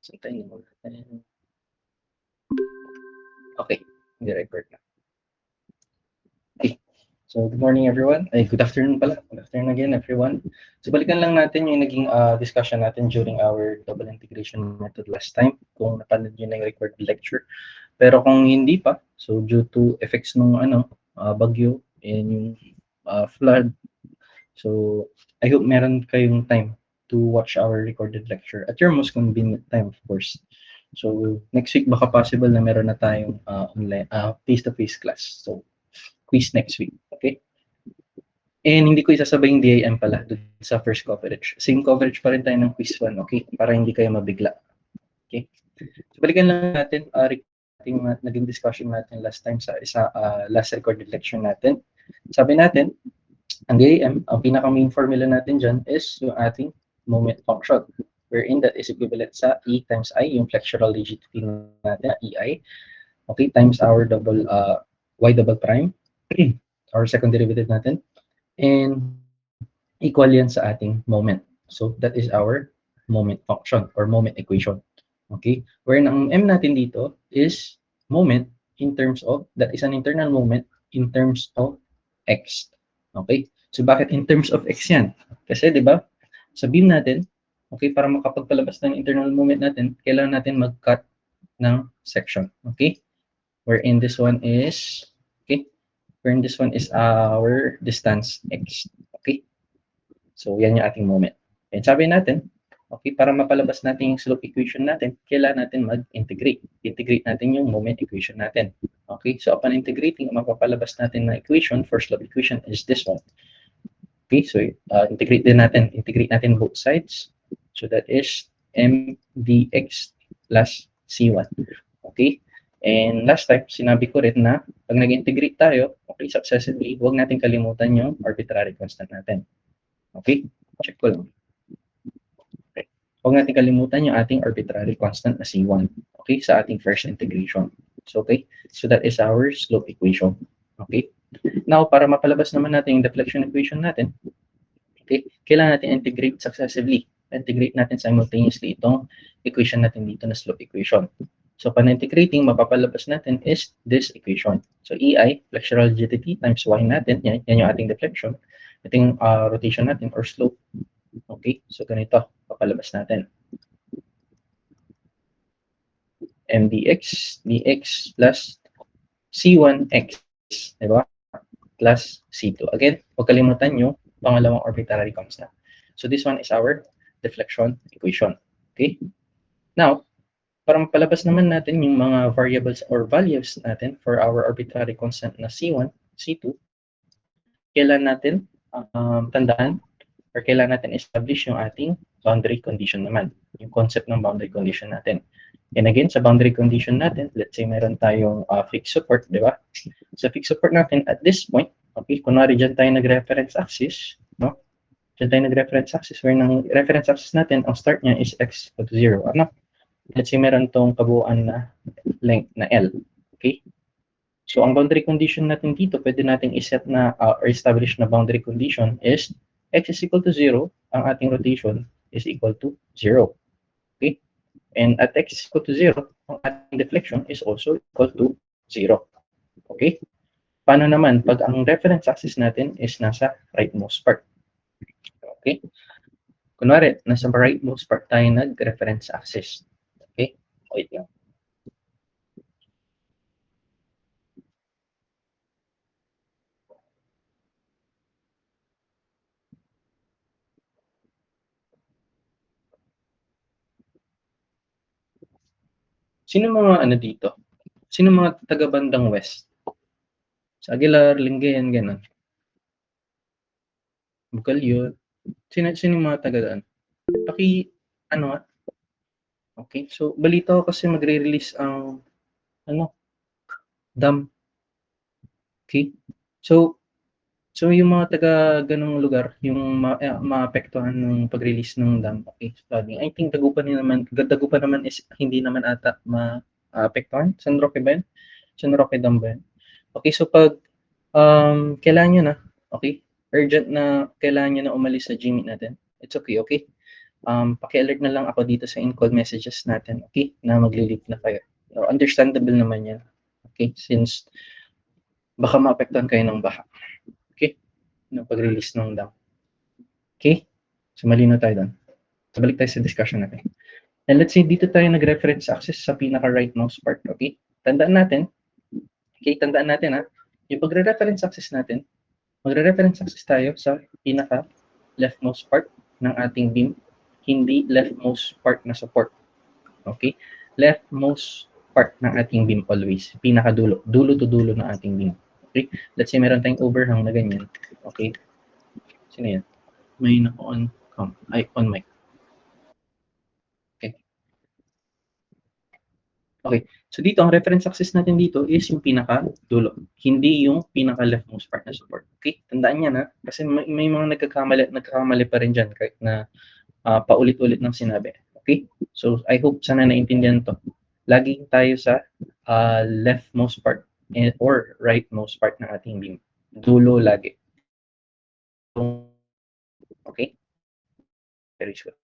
Hintayin muna natin. Okay, nag-record na. Okay. So, good morning everyone. Ay, good afternoon pala. Good afternoon again everyone. So, balikan lang natin yung naging discussion natin during our double integration method last time. Kung napanood nyo na yung recorded lecture. Pero kung hindi pa, so due to effects ng bagyo and yung flood, so I hope meron kayong time to watch our recorded lecture at your most convenient time, of course. So next week baka possible na meron na tayong online face-to-face class. So quiz next week, okay? And hindi ko isasabay yung DIM pala dun sa first coverage. Same coverage pa rin tayo ng quiz 1, okay? Para hindi kayo mabigla. Okay? So balikan lang natin ating naging discussion natin last time sa last recorded lecture natin. Sabi natin, ang DIM, ang pinaka-main formula natin dyan is yung ating moment function, wherein that is equivalent sa E times I, yung flexural rigidity natin, EI, okay, times our Y double prime, our second derivative natin, and equal yan sa ating moment. So that is our moment function or moment equation. Okay? Wherein ang M natin dito is moment in terms of, that is an internal moment in terms of X. Okay? So bakit in terms of X yan? Kasi di ba, sa beam natin, okay, para makapagpalabas ng internal moment natin, kailangan natin mag-cut ng section. Okay? Wherein this one is, okay, wherein this one is our distance X. Okay? So yan yung ating moment. And sabi natin, okay, para mapalabas natin yung slope equation natin, kailangan natin mag-integrate. Integrate natin yung moment equation natin. Okay, so upon integrating, mapapalabas natin na equation for slope equation is this one. Okay, so integrate natin both sides. So that is m dx plus c1. Okay, and last time, sinabi ko rin na pag nag-integrate tayo, okay, successively, huwag natin kalimutan yung arbitrary constant natin. Okay, check ko lang. Okay. Huwag natin kalimutan yung ating arbitrary constant na C1. Okay, sa ating first integration. So, okay, so that is our slope equation. Okay, now para mapalabas naman natin yung deflection equation natin, okay, kailangan natin integrate successively. Integrate natin simultaneously itong equation natin dito na slope equation. So, pan integrating, mapapalabas natin is this equation. So, EI, flexural rigidity times Y natin, yan yung ating deflection. Ito yung rotation natin or slope. Okay, so ganito, papalabas natin. MDX, dx plus C1x, diba? Plus C2. Again, huwag kalimutan yung pangalawang arbitrary constant. So this one is our deflection equation. Okay? Now, para mapalabas naman natin yung mga variables or values natin for our arbitrary constant na C1, C2, kailan natin tandaan or kailangan natin establish yung ating boundary condition naman, yung concept ng boundary condition natin. And again, sa boundary condition natin, let's say meron tayong fixed support, di ba? Sa fixed support natin, at this point, okay, kunwari dyan tayo nag-reference axis, no? Dyan tayo nag-reference axis, where ng reference axis natin, ang start niya is x equal to 0. Ano? Let's say meron tong kabuuan na length na L. Okay? So, ang boundary condition natin dito, pwede nating iset na or establish na boundary condition is x is equal to 0, ang ating rotation is equal to 0. Okay? And at x is equal to 0, ang ating deflection is also equal to 0. Okay? Paano naman pag ang reference axis natin is nasa rightmost part? Okay? Kunwari, nasa rightmost part tayo nag-reference axis. Okay? Wait lang. Sino mga dito? Sino mga taga-bandang west? Sa Aguilar, Lingayen, gano'n. Bukalyo. Sino mga taga-daan? Nga. Okay, so balita ko kasi magre-release ang dam. Okay, so yung mga taga ganung lugar, yung maapektuhan ng pag-release ng dam, okay, flooding. I think Dagupan naman is hindi naman ata maapektuhan. San Roque ba yan? San Roque Dam ba yan? Okay, so pag kailangan nyo na, okay, urgent na kailangan nyo na umalis sa GMIT natin, it's okay, okay? paki-alert na lang ako dito sa in-call messages natin, okay? Na magli-leave na kayo. Understandable naman yan. Okay? Since baka maapektuhan kayo ng baha. Okay? Ng pag-release ng dam. Okay? So, malino tayo doon. So, balik tayo sa discussion natin. And let's say dito tayo nag-reference access sa pinaka-rightmost part. Okay? Tandaan natin. Okay? Tandaan natin ha. Yung pagre-reference access natin, magre-reference access tayo sa pinaka-leftmost part ng ating beam, hindi leftmost part na support. Okay? Leftmost part ng ating beam always. Pinakadulo. Dulo to dulo ng ating beam. Okay? Let's say meron tayong overhang na ganyan. Okay? Sino yan? May naka-on cam. Ay, on mic. Okay. Okay. So dito, ang reference access natin dito is yung pinaka-dulo. Hindi yung pinaka-leftmost part na support. Okay? Tandaan yan ha. Kasi may mga nagkakamali pa rin dyan kahit na paulit-ulit ng sinabi. Okay? So, I hope sana naintindihan to. Laging tayo sa leftmost part or rightmost part ng ating beam. Dulo lagi. Okay? Very good.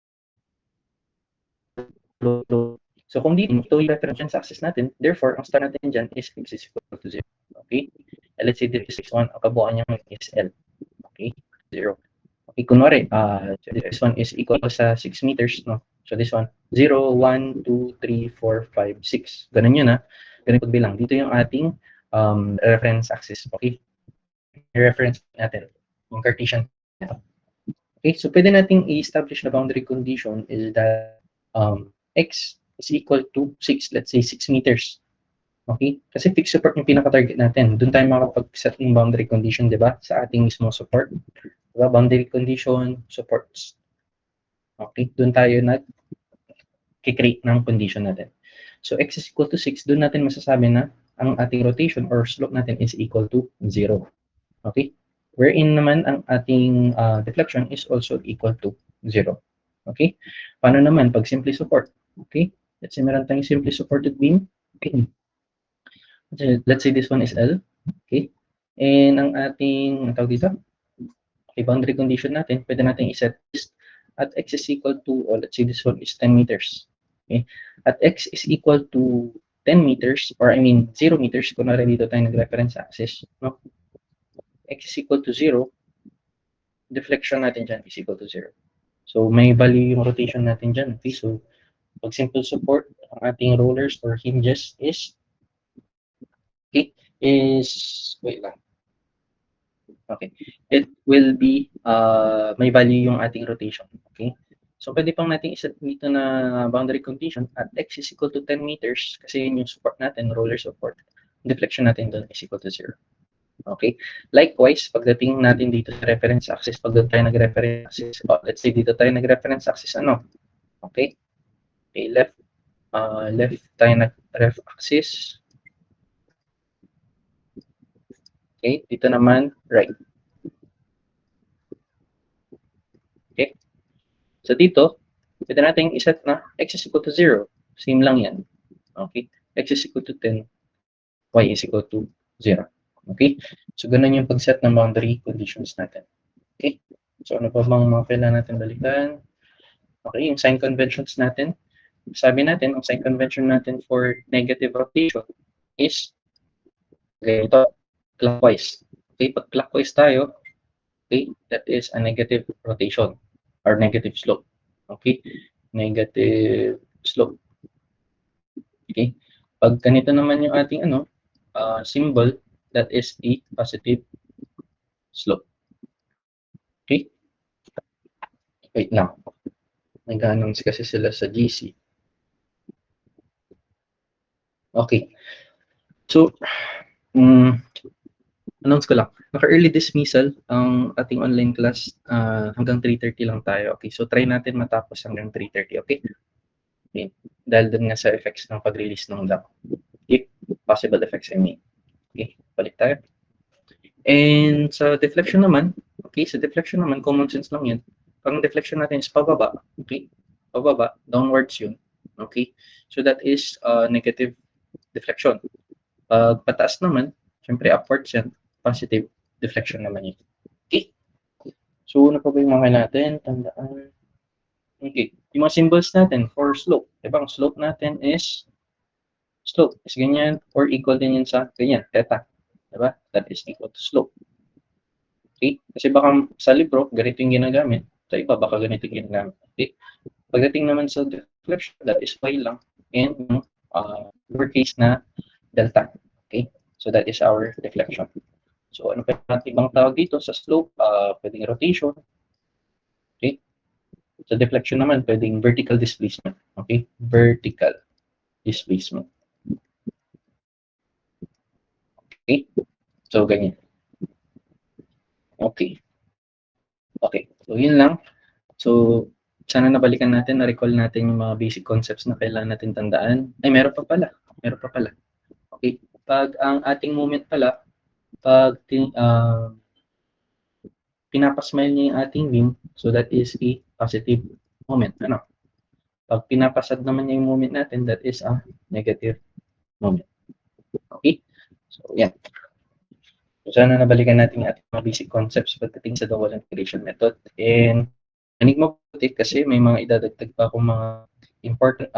So, kung dito, ito yung reference access natin, therefore, ang start natin dyan is x is equal to 0. Okay? And let's say this is 1, ang kabuuan niya is L. Okay? 0. Okay, kunwari, this one is equal sa 6 meters, no? So, this one, 0, 1, 2, 3, 4, 5, 6. Ganun yun, ha? Ganun pagbilang. Dito yung ating reference axis. Okay? I-reference natin yung Cartesian. Okay, so pwede nating i-establish na boundary condition is that x is equal to 6, let's say 6 meters. Okay? Kasi fixed support yung pinaka-target natin. Doon tayo makapag-set ng boundary condition, di ba? Sa ating mismo support. Diba? Boundary condition, supports. Okay? Doon tayo nag-create ng condition natin. So, x is equal to 6. Doon natin masasabi na ang ating rotation or slope natin is equal to 0. Okay? Wherein naman ang ating deflection is also equal to 0. Okay? Paano naman pag simply support? Okay? Let's say meron tayong simply supported beam. Okay. Let's say this one is L. Okay? And ang ating, ang tawag dito? Okay, boundary condition natin, pwede natin iset at x is equal to, or let's say this one is 10 meters. Okay? At x is equal to 10 meters, or I mean 0 meters, kung narin dito tayo nag-reference axis, no? X is equal to 0, deflection natin dyan is equal to 0. So, may value yung rotation natin dyan. Okay? So, pag simple support, ang ating rollers or hinges is, okay, wait lang. Okay. It will be, may value yung ating rotation. Okay? So, pwede pang natin iset dito na boundary condition at x is equal to 10 meters kasi yun yung support natin, roller support. Deflection natin doon is equal to 0. Okay? Likewise, pagdating natin dito sa reference axis, pag doon tayo nag-reference axis, let's say dito tayo nag-reference axis, ano? Okay? Okay, left tayo nag-ref axis. Okay, dito naman, right. Okay? So dito, pwede natin iset na x is equal to 0. Same lang yan. Okay? X is equal to 10. Y is equal to 0. Okay? So, ganun yung pag-set ng boundary conditions natin. Okay? So, ano pa bang mga kailangan natin balikan? Okay, yung sign conventions natin. Sabi natin, ang sign convention natin for negative rotation is ganito, clockwise. Okay, pag clockwise tayo, okay, that is a negative rotation or negative slope. Okay, negative slope. Okay, pag ganito naman yung ating symbol, that is a positive slope. Okay? Wait lang. Nag-announce kasi sila sa GC. Okay. So, announce ko lang. Naka-early dismissal ang ating online class hanggang 3:30 lang tayo. Okay, so try natin matapos hanggang 3:30. Okay? Okay. Dahil dun nga sa effects ng pag-release ng DAC. Okay? Possible effects, I mean. Okay, balik tayo. And sa deflection naman, okay, sa deflection naman, common sense lang yan. Pag deflection natin is pababa, okay, pababa, downwards yun, okay, so that is negative deflection. Pag pataas naman, syempre upwards yan, positive deflection naman yun. Okay, so ano pa ba yung mga natin? Tandaan. Okay. Yung mga symbols natin for slope. Diba? Ang slope natin is ganyan or equal din yun sa ganyan, theta. Diba? That is equal to slope. Okay? Kasi baka sa libro, ganito yung ginagamit. Sa iba, baka ganito yung ginagamit. Okay? Pagdating naman sa deflection, that is y lang. And yung lowercase na delta. Okay? So that is our deflection. So ano pa natin ibang tawag dito sa slope? Pwedeng rotation. Okay? Sa deflection naman, pwedeng vertical displacement. Okay? Vertical displacement. Okay? So, ganyan. Okay. Okay. So, yun lang. So, sana nabalikan natin, na-recall natin yung mga basic concepts na kailangan natin tandaan. Ay, meron pa pala. Meron pa pala. Okay. Pag ang ating moment pala, pag pinapasmile niya yung ating beam, so that is a positive moment. Ano? Pag pinapasad naman niya yung moment natin, that is a negative moment. Okay? So, yan. So, sana nabalikan natin yung ating mga basic concepts pagdating sa double integration method. And manig mabuti kasi may mga idadagdag pa akong mga important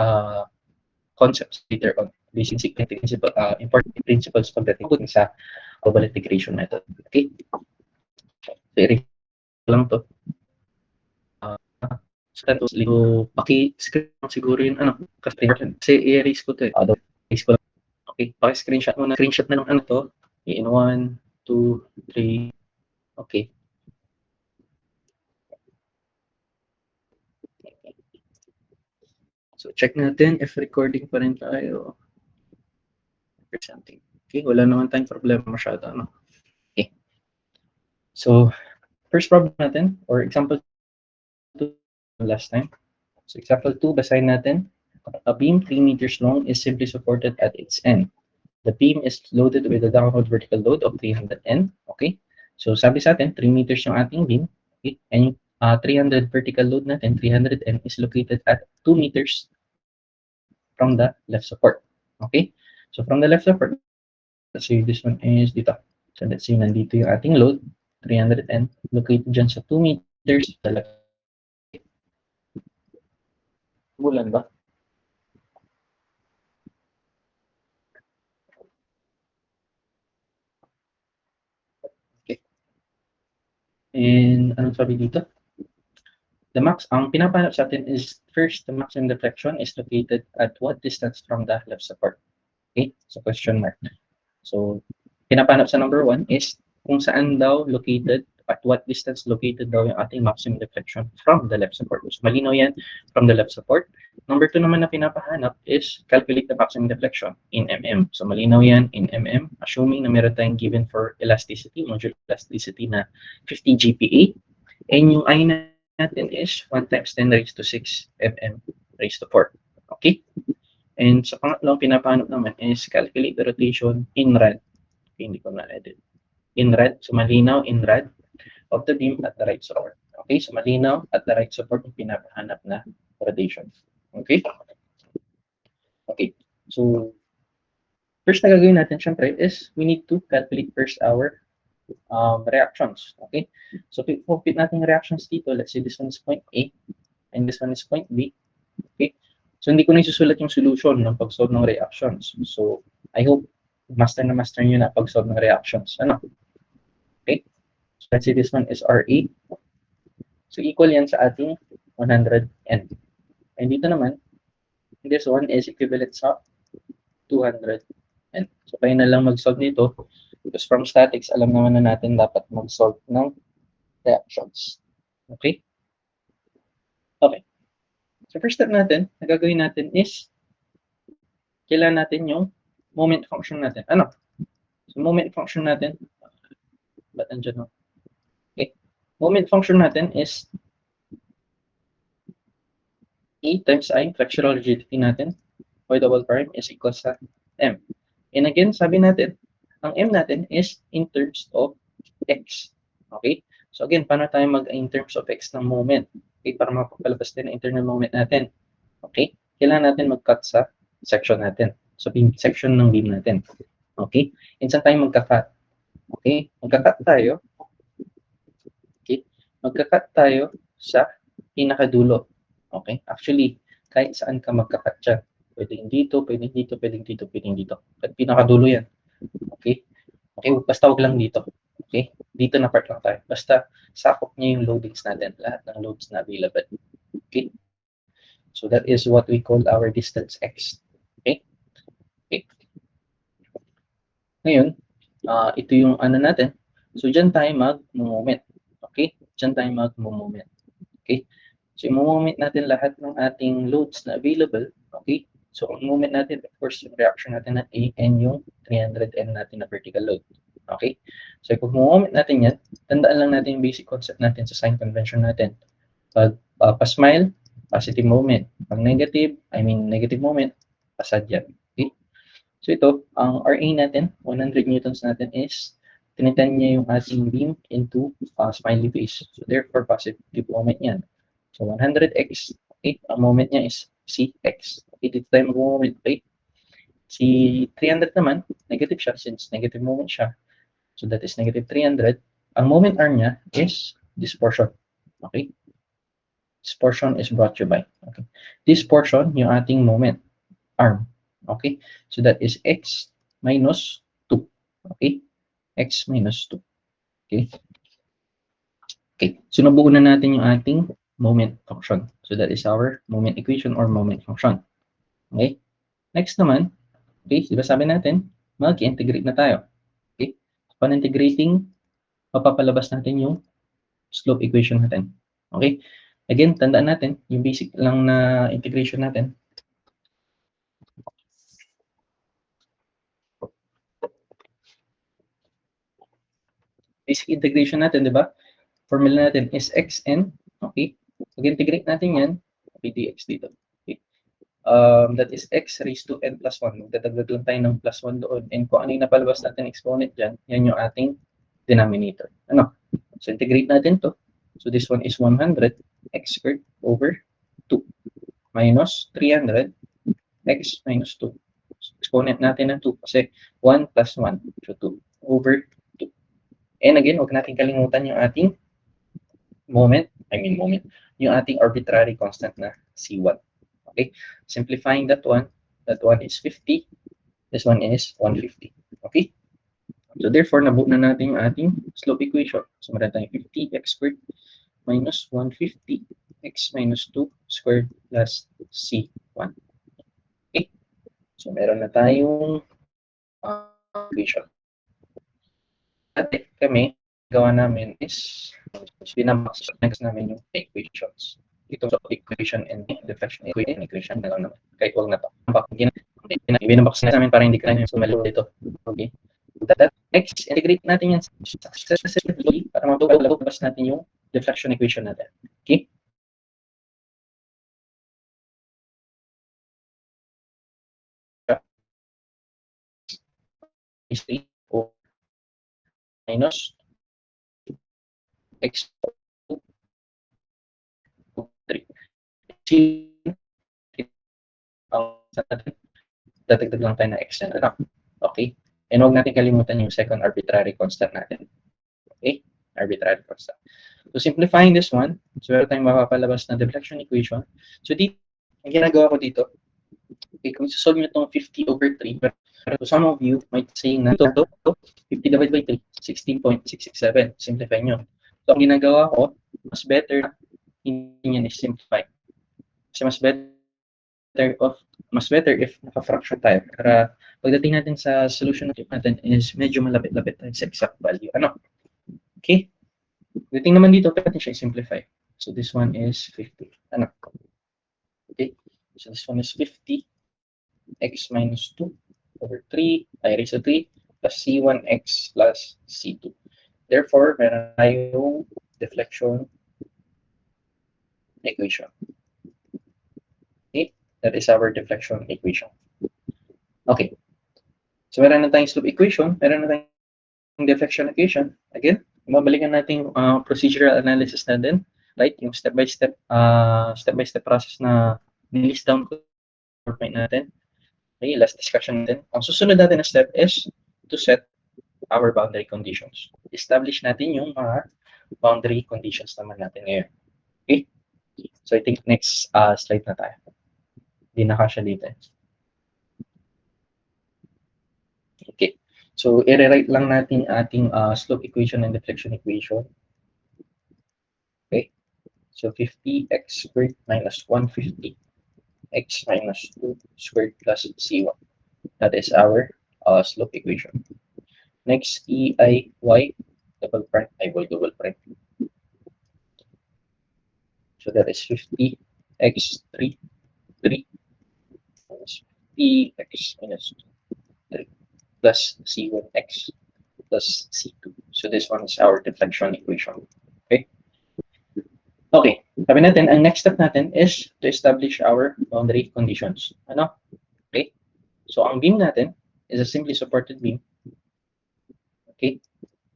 concepts later on. Basic principle, important principles pagdating sa double integration method. Okay? So, i-read lang to. So, paki-screen siguro yun, kasi i-erase ko to eh. Erase ko lang. Okay, paki-screenshot mo na. Screenshot na ng ano to. In 1, 2, 3. Okay. So, check natin if recording pa rin tayo. Presenting. Okay, wala naman tayong problema masyado. Ano? Okay. So, first problem natin, or example 2 last time. So, example 2, basahin natin. A beam 3 meters long is simply supported at its end. The beam is loaded with a downward vertical load of 300 N. Okay? So, sabi sa atin, 3 meters yung ating beam. Okay? And 300 vertical load natin, 300 N is located at 2 meters from the left support. Okay? So, from the left support, let's say this one is dito. So, let's say nandito yung ating load, 300 N, located dyan sa 2 meters sa left. Bulan ba? Okay. And anong sabi dito? The max, ang pinapahanap sa atin is first, the maximum deflection is located at what distance from the left support? Okay, so question mark. So, pinapahanap sa number 1 is kung saan daw located, at what distance located daw yung ating maximum deflection from the left support. So, malinaw yan, from the left support. Number 2 naman na pinapahanap is calculate the maximum deflection in mm. So, malinaw yan in mm, assuming na meron tayong given for elasticity, modular elasticity na 50 GPa. And yung I natin is 1 times 10 raised to 6 mm raised to 4. Okay? And sa pangatlong pinapahanap naman is calculate the rotation in rad. Okay, hindi ko na-edit. In rad, so malinaw in rad of the beam at the right support. Okay, so malinaw at the right support yung pinapahanap na rotation. Okay? Okay, so first na gagawin natin syempre is we need to calculate first our reactions. Okay, so compute natin yung reactions dito. Let's say this one is point A and this one is point B. Okay, so hindi ko na isusulat yung solution ng pag-solve ng reactions. So I hope master nyo na pag-solve ng reactions. Ano? Okay, so let's say this one is RA. So equal yan sa ating 100 N. And dito naman, this one is equivalent sa 200 N. So kaya na lang mag-solve nito. Because from statics, alam naman na natin dapat mag-solve ng reactions. Okay? Okay. So first step natin, na gagawin natin is kailangan natin yung moment function natin. Ano? So moment function natin, ba't andyan no? Okay. Moment function natin is E times I, fractional rigidity natin, y double prime is equal sa M. And again, sabi natin, ang M natin is in terms of X. Okay? So again, paano tayo in terms of X ng moment? Okay, para mapapalabas din ang internal moment natin. Okay? Kailangan natin mag-cut sa section natin. So, section ng beam natin. Okay? And saan tayo magka-cut? Okay? Magka-cut tayo. Okay? Magka-cut tayo sa pinakadulo. Okay? Actually, kahit saan ka magka-cut dyan. Pwedeng dito, pwedeng dito, pwedeng dito, pwedeng dito. At pinakadulo yan. Okay? Okay, basta wag lang dito. Okay? Dito na part lang tayo. Basta sakop niya yung loadings natin. Lahat ng loads na available. Okay? So that is what we call our distance x. Okay? Okay. Ngayon, ito yung ano natin. So dyan tayo mag-moment. Okay? Dyan tayo mag-moment. Okay? So i-moment natin lahat ng ating loads na available. Okay? So ang moment natin, of course, yung reaction natin na A and yung 300N natin na vertical load. Okay? So kung moment natin yan, tandaan lang natin yung basic concept natin sa sign convention natin. Pag pa-smile, positive moment. Pag negative, negative moment, pasad yan. Okay? So ito, ang RA natin, 100 newtons natin is, tinitan niya yung ating beam into smiley face. So therefore, positive moment yan. So 100x, okay, ang moment niya is Cx. Okay, dito tayo mag-moment, okay? Si 300 naman, negative siya since negative moment siya. So that is negative 300. Ang moment arm niya is this portion. Okay? This portion is brought to you by. Okay. This portion, yung ating moment arm. Okay? So that is x minus 2. Okay? X minus 2. Okay? Okay. So nabuo na natin yung ating moment function. So that is our moment equation or moment function. Okay? Next naman, okay, diba sabi natin, mag-integrate na tayo. Okay? Upon integrating, mapapalabas natin yung slope equation natin. Okay? Again, tandaan natin, yung basic lang na integration natin. Basic integration natin, di ba? Formula natin is xn. Okay? Mag-integrate natin yan. Okay, dx dito. Okay? That is x raised to n plus 1. Magdadagdag lang tayo ng plus 1 doon. And kung ano yung napalabas natin exponent dyan, yan yung ating denominator. Ano? So, integrate natin to. So, this one is 100 x squared over 2 minus 300 x minus 2. So, exponent natin ng 2 kasi 1 plus 1. So, 2 over 2. And again, huwag natin kalimutan yung ating moment, yung ating arbitrary constant na C1. Okay? Simplifying that one is 50. This one is 150. Okay? So therefore, nabuo na natin yung ating slope equation. So meron tayong 50x squared minus 150 x minus 2 squared plus C1. Okay? So meron na tayong equation. Dati kami, gawa namin is binamax namin yung equations. Ito sa equation and deflection equation na lang naman. Kahit wag na to. Binamax namin para hindi ka namin sumalo dito. Okay? Next, integrate natin yan successively para mapapalabas natin yung deflection equation natin. Okay? Is 3 o minus x 3. Dadagdag lang tayo ng x na lang. Okay? And huwag natin kalimutan yung second arbitrary constant natin. Okay? Arbitrary constant. So, simplifying this one, so meron tayong mapapalabas na deflection equation. So, dito, ang ginagawa ko dito, okay, kung isosolve nyo itong 50 over 3, so some of you might say na ito, 50 divided by 3, 16.667. Simplify nyo. So, ang ginagawa ko, mas better, hindi nyo simplify. Kasi mas better if naka-fraction tayo. Para pagdating natin sa solution natin is medyo malapit-lapit tayo sa exact value. Ano? Okay? Pagdating naman dito, pwede siya i-simplify. So this one is 50. Ano? Okay? So this one is 50 x minus 2 over 3 I raised to 3 plus C1x plus C2. Therefore, meron tayong deflection equation. Okay? That is our deflection equation. Okay. So, meron na tayong slope equation, meron na tayong deflection equation. Again, mabalikan natin yung procedural analysis natin, right? Yung step-by-step process na nilist down ko point natin. Okay, last discussion natin. Ang susunod natin na step is to set our boundary conditions. Establish natin yung mga boundary conditions naman natin ngayon. Okay? So I think next slide na tayo. Hindi na kasya dito. Okay. So i-rewrite lang natin ating slope equation and deflection equation. Okay. So 50x squared minus 150 x minus 2 squared plus c1. That is our slope equation. Next, EIY double prime, IY double prime. So that is 50x 3 minus 50x minus 3 plus c1x plus c2. So this one is our deflection equation. Okay. Okay. Sabi natin, ang next step natin is to establish our boundary conditions. Ano? Okay. So ang beam natin is a simply supported beam. Okay.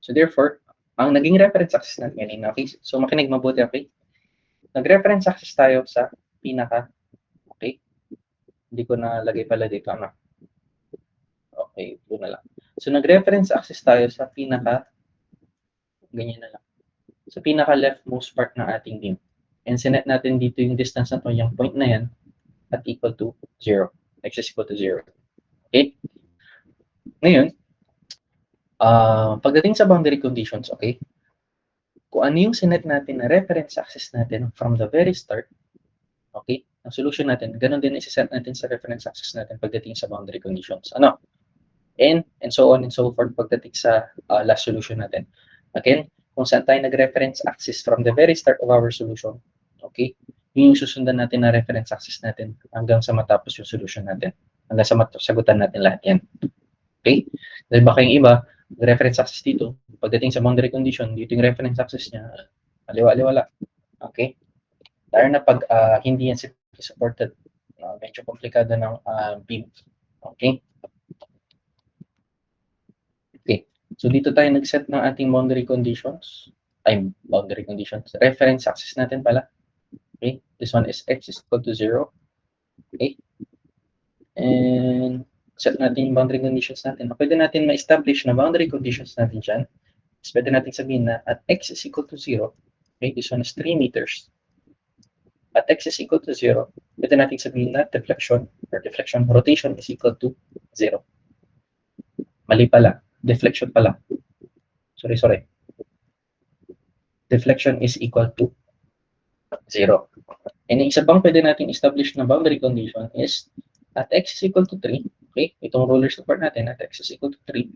So therefore, ang naging reference axis natin kanina, okay? So makinig mabuti, okay? Nag-reference axis tayo sa pinaka, okay? Hindi ko nalagay pala dito, ano? Okay, ito na lang. So nag-reference axis tayo sa pinaka, ganyan na lang. Sa pinaka leftmost part ng ating beam. And sinet natin dito yung distance na to, yung point na yan, at equal to 0. X is equal to 0. Okay? Ngayon, pagdating sa boundary conditions, okay? Kung ano yung sinet natin na reference axis natin from the very start, okay? Ang solution natin, ganun din isa-set natin sa reference axis natin pagdating sa boundary conditions. Ano? And so on and so forth pagdating sa last solution natin. Again, kung saan tayo nag-reference axis from the very start of our solution, okay? Yun yung susundan natin na reference axis natin hanggang sa matapos yung solution natin. Hanggang sa sagutan natin lahat yan. Okay? Dahil baka yung iba, reference axis dito, pagdating sa boundary condition, dito yung reference axis niya, aliwa-aliwala. Okay? Lalo na pag hindi yan supported, medyo komplikado ng beam. Okay? Okay. So dito tayo nag-set ng ating boundary conditions. Boundary conditions. Reference axis natin pala. Okay? This one is x is equal to 0. Okay? And set natin yung boundary conditions natin. Pwede natin ma-establish na boundary conditions natin dyan. So, pwede natin sabihin na at x is equal to 0, okay, this one is 3 meters. At x is equal to 0, pwede natin sabihin na deflection rotation is equal to 0. Mali pala. Deflection pala. Sorry. Deflection is equal to 0. And yung isa pang pwede natin establish na boundary condition is at x is equal to 3, okay, itong roller support natin at x is equal to 3,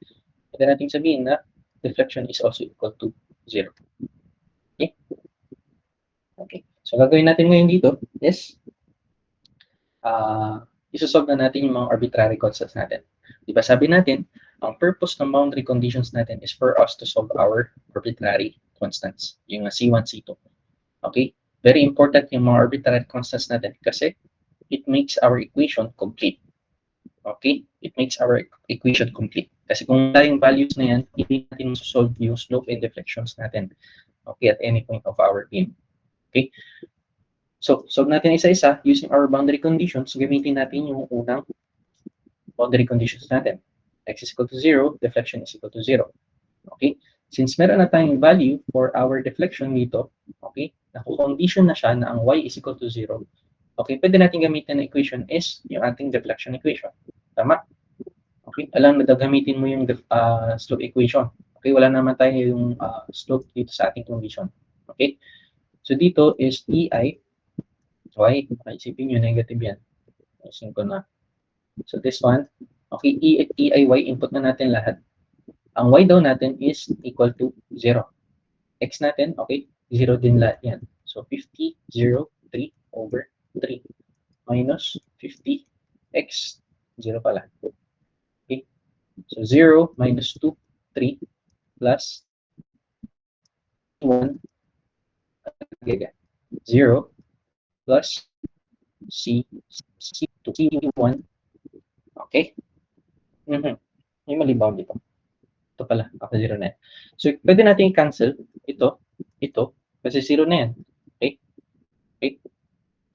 pwede natin sabihin na deflection is also equal to 0. Okay? Okay. So, gagawin natin ngayon dito is isosolve na natin yung mga arbitrary constants natin. Diba sabi natin, ang purpose ng boundary conditions natin is for us to solve our arbitrary constants, yung C1, C2. Okay? Very important yung mga arbitrary constants natin kasi it makes our equation complete. Okay? It makes our equation complete. Kasi kung wala yung values na yan, hindi natin solve yung slope and deflections natin. Okay? At any point of our beam. Okay? So, solve natin isa-isa using our boundary conditions. Gamitin natin yung unang boundary conditions natin. X is equal to 0, deflection is equal to 0. Okay? Since meron na tayong value for our deflection dito, okay, naku-condition na siya na ang y is equal to 0, okay, pwede natin gamitin na equation is yung ating deflection equation. Tama? Okay, alam na gamitin mo yung slope equation. Okay, wala naman tayo yung slope dito sa ating condition. Okay? So dito is EI, y, isipin nyo, negative yan. Isin ko na. So this one, okay, EIY, input na natin lahat. Ang y daw natin is equal to 0. X natin, okay, 0 din lahat yan. So 50, 0, 3 over 3 minus 50 x 0 pala. Okay. So 0 minus 2, 3 plus 1, 0 plus C2, C1. Okay? May malibaw dito. Ito pala, ako 0 na yan. So, pwede natin i-cancel ito, kasi 0 na yan. Okay? Okay?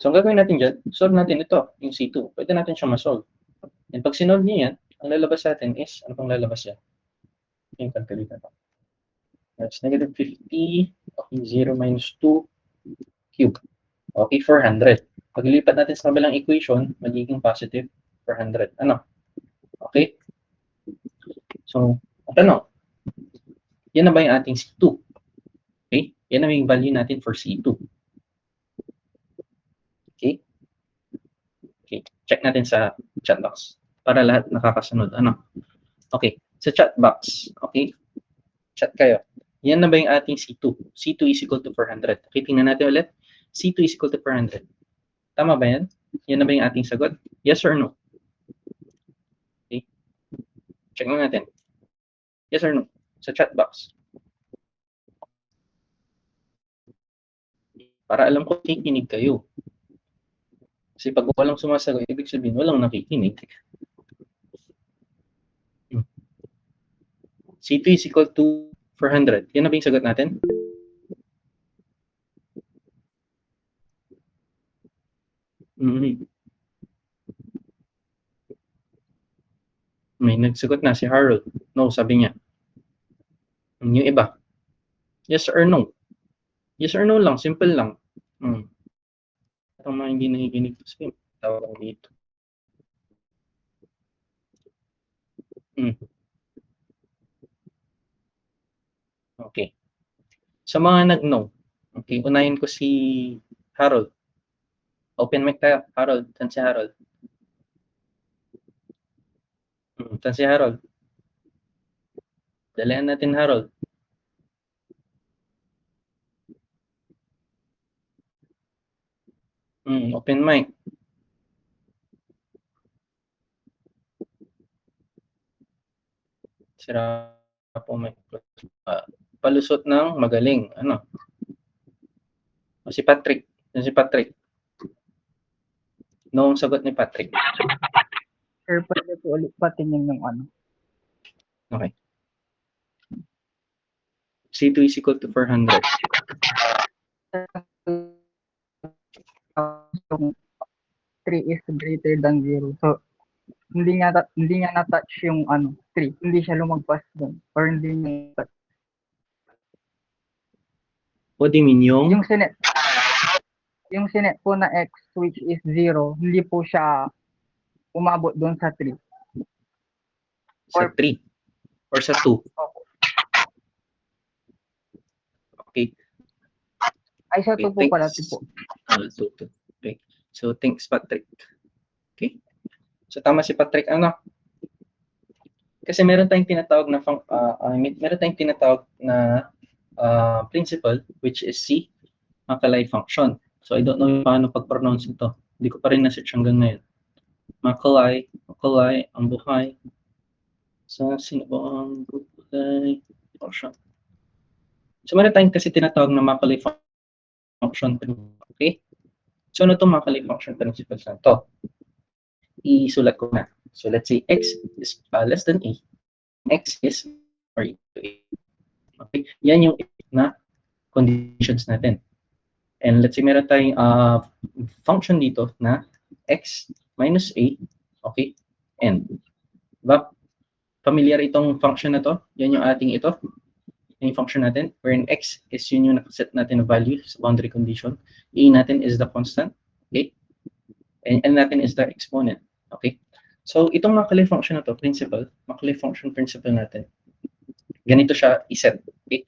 So, ang gagawin natin dyan, solve natin ito, yung C2. Pwede natin siya ma-solve. And pag sinolve niya yan, ang lalabas natin is, ano pang lalabas yan? Yung calculate na ito. That's negative 50, okay, 0 minus 2 cube. Okay, 400. Paglipat natin sa kabilang equation, magiging positive 400. Ano? Okay? So, tanong, yan na ba yung ating C2? Okay? Yan na yung value natin for C2. Okay? Okay. Check natin sa chat box para lahat nakakasunod. Ano? Okay. Sa chat box, okay? Chat kayo. Yan na ba yung ating C2? C2 is equal to 400. Okay, tingnan natin ulit. C2 is equal to 400. Tama ba yan? Yan na ba yung ating sagot? Yes or no? Okay. Check mo natin. Yes or no? Sa chat box. Para alam ko kikinig kayo. Kasi pag walang sumasagot, ibig sabihin walang nakikinig. C2 is equal to 400. Yan na ba yung sagot natin? May nagsagot na si Harold. No, sabi niya. Yung iba. Yes or no? Yes or no lang. Simple lang. Itong mga hindi nakikinig to sa tawag dito. Okay. Sa mga nag-no, okay, unahin ko si Harold. Open mic tayo. Harold. Saan si Harold? Saan si Harold? Dalian natin, Harold. Open mic. Sira po mic. Palusot ng magaling. Ano? O si Patrick. Si Patrick. No ang sagot ni Patrick. Sir, pwede po ulit patingin yung ano. Okay. C2 is equal to 400. So, 3 is greater than 0. So, hindi nga na-touch yung 3. Hindi siya lumagpas doon. Or hindi niya touch. What do you mean yung sinet po na x which is 0, hindi po siya umabot doon sa 3. Sa 3 or sa 2? Okay. Ay, sa 2 po pala po. 2. Okay. So, thanks, Patrick. Okay. So, tama si Patrick. Ano? Kasi meron tayong tinatawag na principle which is C, Macaulay function. So, I don't know paano pag-pronounce ito. Hindi ko pa rin na-search hanggang ngayon. Macaulay, ang buhay. So, sino ba ang Macaulay function? So, meron tayong kasi tinatawag na Macaulay function. Okay? So, ano itong Macaulay function principle na ito? Isulat ko na. So, let's say x is less than a. X is or equal to a. Okay? Yan yung na conditions natin. And let's say meron tayong function dito na x minus a, okay, and. Diba? Familiar itong function na to? Yan yung ating ito. Yung function natin, wherein x is yun yung nakaset natin na value sa boundary condition. A natin is the constant, okay? And N natin is the exponent, okay? So, itong Macaulay function na to, Macaulay function principle natin, ganito siya iset, okay?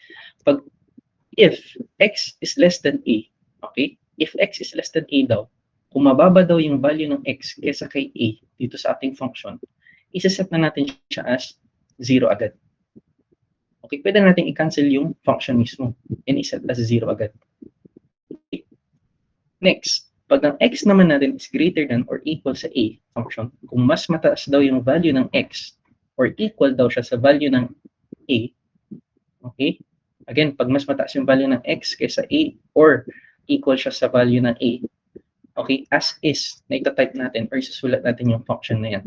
If x is less than a, okay? If x is less than a daw, kung mababa daw yung value ng x kesa kay a dito sa ating function, isa-set na natin siya as 0 agad. Okay, pwede natin i-cancel yung function mismo and iset as 0 agad. Okay. Next, pag ang x naman natin is greater than or equal sa a function, kung mas mataas daw yung value ng x or equal daw siya sa value ng a, okay? Again, pag mas mataas yung value ng x kaysa a or equal siya sa value ng a, okay, as is, na ita-type natin or isusulat natin yung function na yan.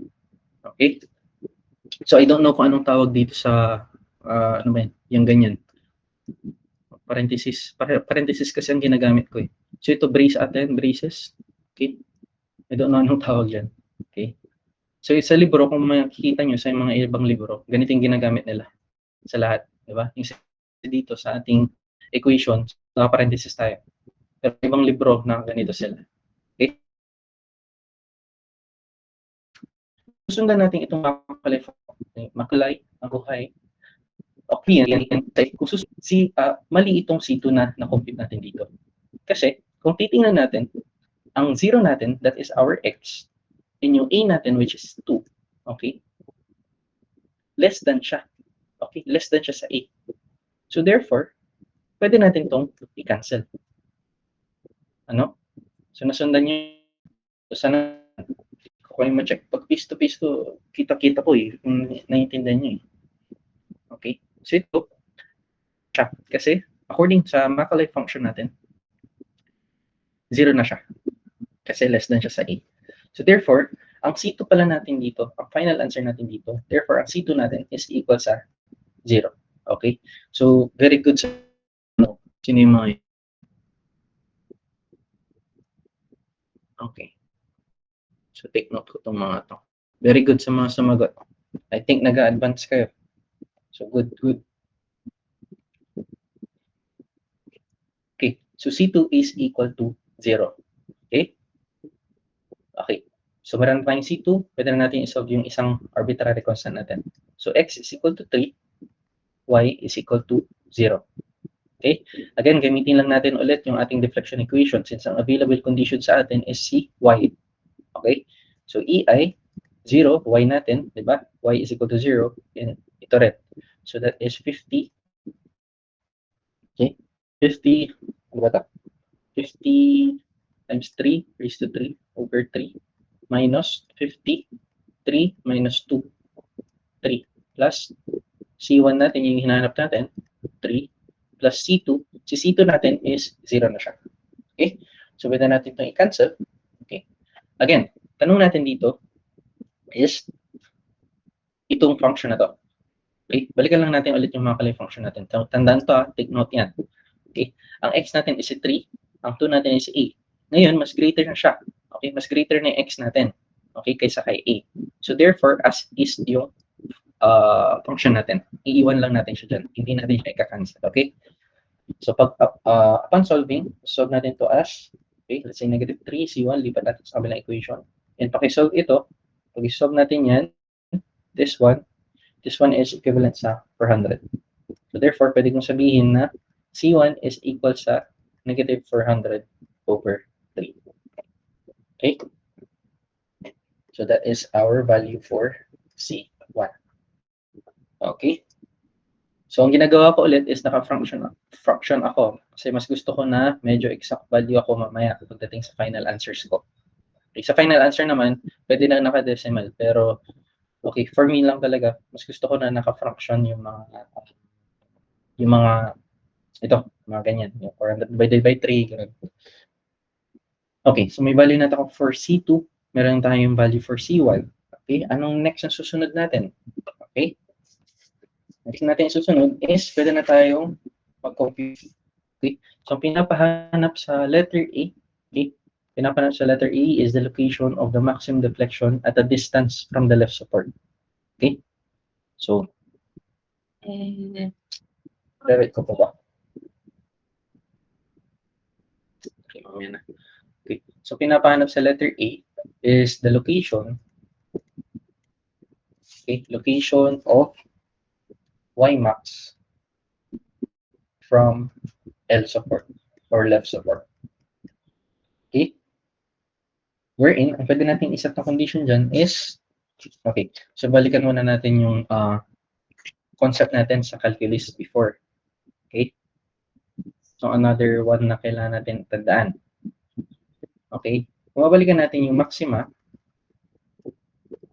Okay? So, I don't know kung anong tawag dito sa, ano ba yan, yung ganyan. Parenthesis kasi ang ginagamit ko eh. So, ito brace atin, braces. Okay? I don't know anong tawag yan. Okay? So, sa libro, kung makikita nyo sa mga ibang libro, ganito yung ginagamit nila sa lahat. Diba? Yung dito sa ating equation, naka-parenthesis tayo. Pero ibang libro na ganito sila. Okay? Susundan natin itong makulay, mabuhay, okay, kung mali itong C2 na compute natin dito. Kasi, kung titingnan natin, ang 0 natin, that is our X, and yung A natin, which is 2, okay? Less than siya. Okay? Less than siya sa A. So, therefore, pwede natin itong i-cancel. Ano? So, nasundan nyo. So, sana ko kayo ma-check. Pag piece to piece to, kita-kita ko eh. Kung naiintindihan nyo eh. Okay? So, ito, siya. Kasi, according sa Macaulay function natin, 0 na siya. Kasi less than siya sa A. So, therefore, ang C2 pala natin dito, ang final answer natin dito, therefore, ang C2 natin is equal sa 0. Okay? So, very good sa sino yung mga okay. So, take note ko itong mga to. Very good sa mga sumagot. I think nag-advance kayo. So, good, good. Okay. So, C2 is equal to 0. Okay? Okay. So, meron tayong C2. Pwede na natin isolve yung isang arbitrary constant natin. So, X is equal to 3. Y is equal to 0. Okay? Again, gamitin lang natin ulit yung ating deflection equation since ang available condition sa atin is CY. Okay? So, EI, 0, Y natin, di ba? Y is equal to 0, and ito rin. So, that is 50. Okay? 50, ano ba ito? 50 times 3 raised to 3 over 3 minus 50, 3 minus 2, 3 plus C1 natin, yung hinahanap natin, 3 plus C2. Si C2 natin is 0 na siya. Okay? So, pwede natin itong i-cancel. Okay? Again, tanong natin dito is itong function na to. Okay? Balikan lang natin ulit yung mga function natin. Tandaan to, take note yan. Okay? Ang x natin is 3, ang 2 natin is a. Ngayon, mas greater na siya. Okay? Mas greater na yung x natin. Okay? Kaysa kay a. So, therefore, as is yung function natin. Iiwan lang natin siya dyan. Hindi natin siya i-cancel. Okay? So, upon solving, solve natin to as, okay, let's say negative 3, C1, lipat natin sa kabilang equation. And pakisolve ito, pag-solve natin yan, this one is equivalent sa 400. So, therefore, pwede kong sabihin na C1 is equal sa negative 400 over 3. Okay? So, that is our value for C1. Okay? So, ang ginagawa ko ulit is naka-fraction ako kasi mas gusto ko na medyo exact value ako mamaya pagdating sa final answers ko. Okay, sa final answer naman, pwede na naka-decimal pero okay, for me lang talaga, mas gusto ko na naka-fraction yung mga ito, mga ganyan, yung 400 divided by 3, ganun. Okay, so may value na tayo for C2, meron tayong value for C1. Okay, anong next na susunod natin? Okay, next natin susunod is pwede na tayong mag-compute. Okay, so pinapahanap sa letter A, okay, pinapahanap sa letter A is the location of the maximum deflection at a distance from the left support. Okay, so direct ko po ba? Okay, mamaya na. Okay, so pinapahanap sa letter A is the location, okay, location of Y max from L support or left support. Okay? Wherein, ang pwede natin iset na condition dyan is, okay, so balikan muna natin yung concept natin sa calculus before. Okay? So, another one na kailangan natin tandaan. Okay? Kung mabalikan natin yung maxima,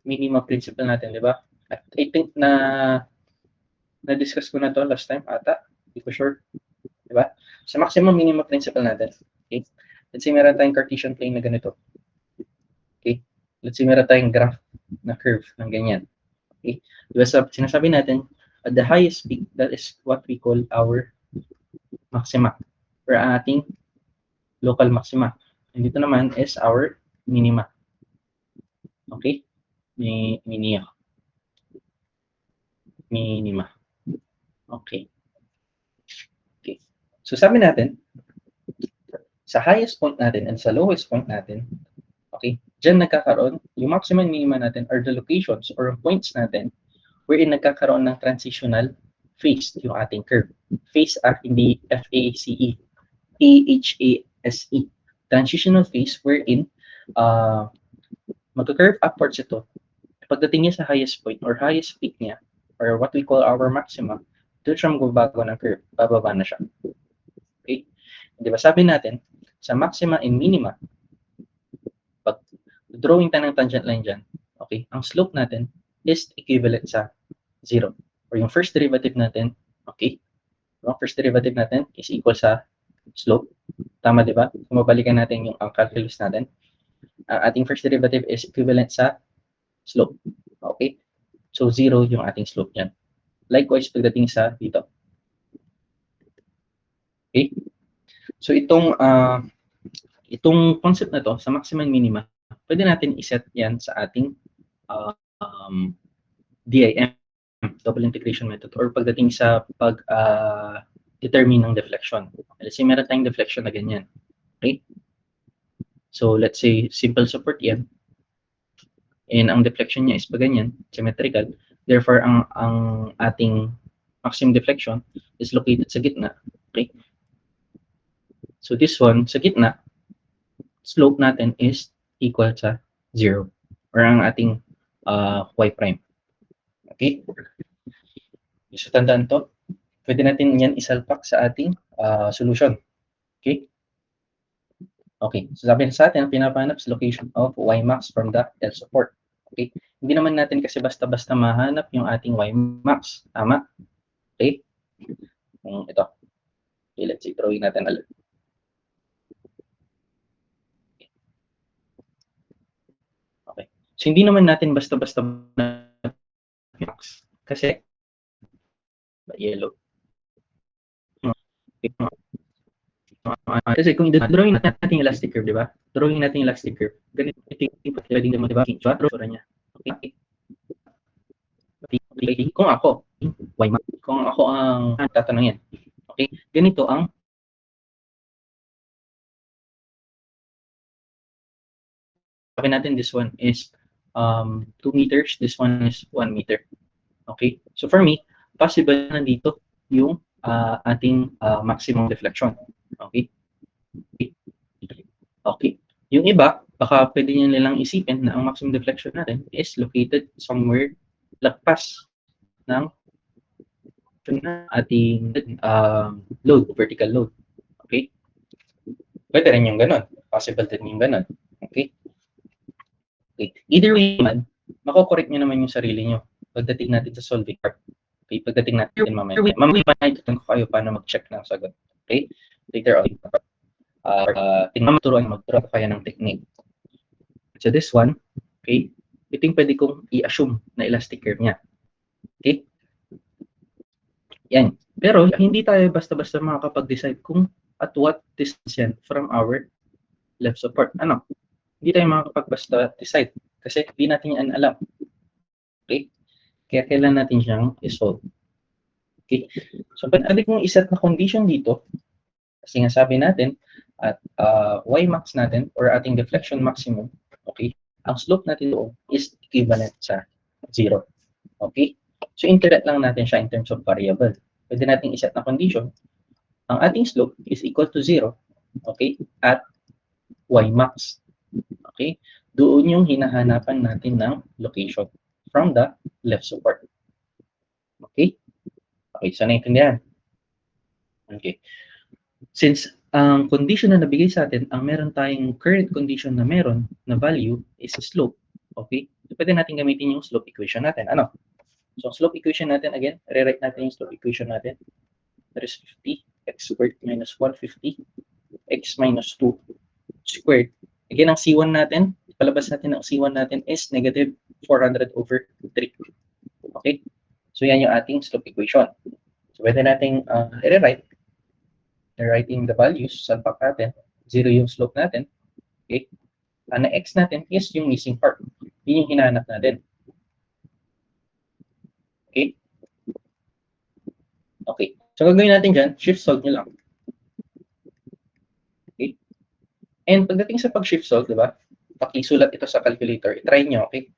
minima principle natin, di ba? At I think na-discuss ko na to last time ata. Hindi ko sure. Di ba? Sa maximum minima principle natin. Okay? Let's say meron tayong Cartesian plane na ganito. Okay? Let's say meron tayong graph na curve ng ganyan. Okay? Diba sinasabi natin, at the highest peak, that is what we call our maxima or ating local maxima. And dito naman is our minima. Okay? Minima. Okay. Okay. So sabi natin, sa highest point natin and sa lowest point natin, okay, dyan nagkakaroon, yung maximum and minima natin are the locations or points natin wherein nagkakaroon ng transitional phase yung ating curve. Phase hindi F-A-C-E, T-H-A-S-E. Transitional phase wherein magka-curve upwards ito. Pagdating niya sa highest point or highest peak niya, or what we call our maxima, doon siya magbabago ng curve, bababa na siya. Okay? Di ba sabi natin, sa maxima and minima, pag drawing tayo ng tangent line dyan, okay, ang slope natin is equivalent sa 0. Or yung first derivative natin, okay, yung first derivative natin is equal sa slope. Tama, di ba? Kung mabalikan natin yung calculus natin, ang ating first derivative is equivalent sa slope. Okay? So, 0 yung ating slope niyan. Likewise, pagdating sa dito. Okay? So, itong concept na to, sa maximum minima, pwede natin iset yan sa ating DIM, double integration method, or pagdating sa determine ng deflection. Let's say meron tayong deflection na ganyan. Okay? So, let's say simple support yan. And ang deflection niya is pa ganyan, symmetrical. Therefore, ang ating maximum deflection is located sa gitna. Okay? So, this one, sa gitna, slope natin is equal sa 0. Or ang ating y prime. Okay? So, tandaan to. Pwede natin yan isalpak sa ating solution. Okay? Okay. So, sabi sa atin, pinapahanap sa location of y max from the L support. Okay? Hindi naman natin kasi basta-basta mahanap yung ating y max. Tama? Okay? Ito. Okay, let's see. Drawing natin ulit. Okay. So, hindi naman natin basta-basta max. Kasi, yellow. Okay. Kasi kung drawing natin yung elastic curve, di ba? Drawing natin yung elastic curve. Ganito yung pwedeng naman, di ba? Draw niya. Okay. Kung ako, kung ako ang tatanungin, okay, ganito ang sabi natin, this one is 2 meters, this one is 1 meter. Okay, so for me, possible na dito yung ating maximum deflection. Okay. Okay. Yung iba, baka pwede nyo nilang isipin na ang maximum deflection natin is located somewhere lagpas ng ating load, vertical load. Okay? Pwede rin yung ganun. Possible din yung ganun. Okay? Okay. Either way naman, makokorek nyo naman yung sarili nyo pagdating natin sa solving part. Okay? Pagdating natin mamaya. Mamaya itutunan ko kayo paano mag-check ng sagot. Okay? Later on. Tingnan magturo kayo ng technique. So this one, okay, ito yung pwede kong i-assume na elastic curve niya. Okay? Yan. Pero hindi tayo basta-basta makakapag-decide kung at what distance yan from our left support. Ano? Hindi tayo makakapag-basta decide kasi hindi natin yan alam. Okay? Kaya kailangan natin siyang i-solve. Okay? So, pwede kong iset na condition dito kasi nga sabi natin at y max natin or ating deflection maximum, okay, ang slope natin doon is equivalent sa 0. Okay? So, integrate lang natin siya in terms of variable. Pwede natin iset na condition. Ang ating slope is equal to 0, okay, at y max. Okay? Doon yung hinahanapan natin ng location from the left support. Okay? Okay, so naintindihan. Okay. Since ang condition na nabigay sa atin, ang meron tayong current condition na meron na value is slope. Okay? So, pwede natin gamitin yung slope equation natin. Ano? So, slope equation natin, again, rewrite natin yung slope equation natin. That is 50, x squared minus 150, x minus 2 squared. Again, ang C1 natin, palabas natin ang C1 natin is negative 400 over 3. Okay? So, yan yung ating slope equation. So, pwede natin rewriting the values, salpak natin, 0 yung slope natin. Okay? Ang x natin is yung missing part. Yun yung hinahanap natin. Okay? Okay. So, gagawin natin dyan, shift solve nyo lang. Okay? And pagdating sa pag-shift solve, di ba? Pakisulat ito sa calculator. I-try nyo, okay?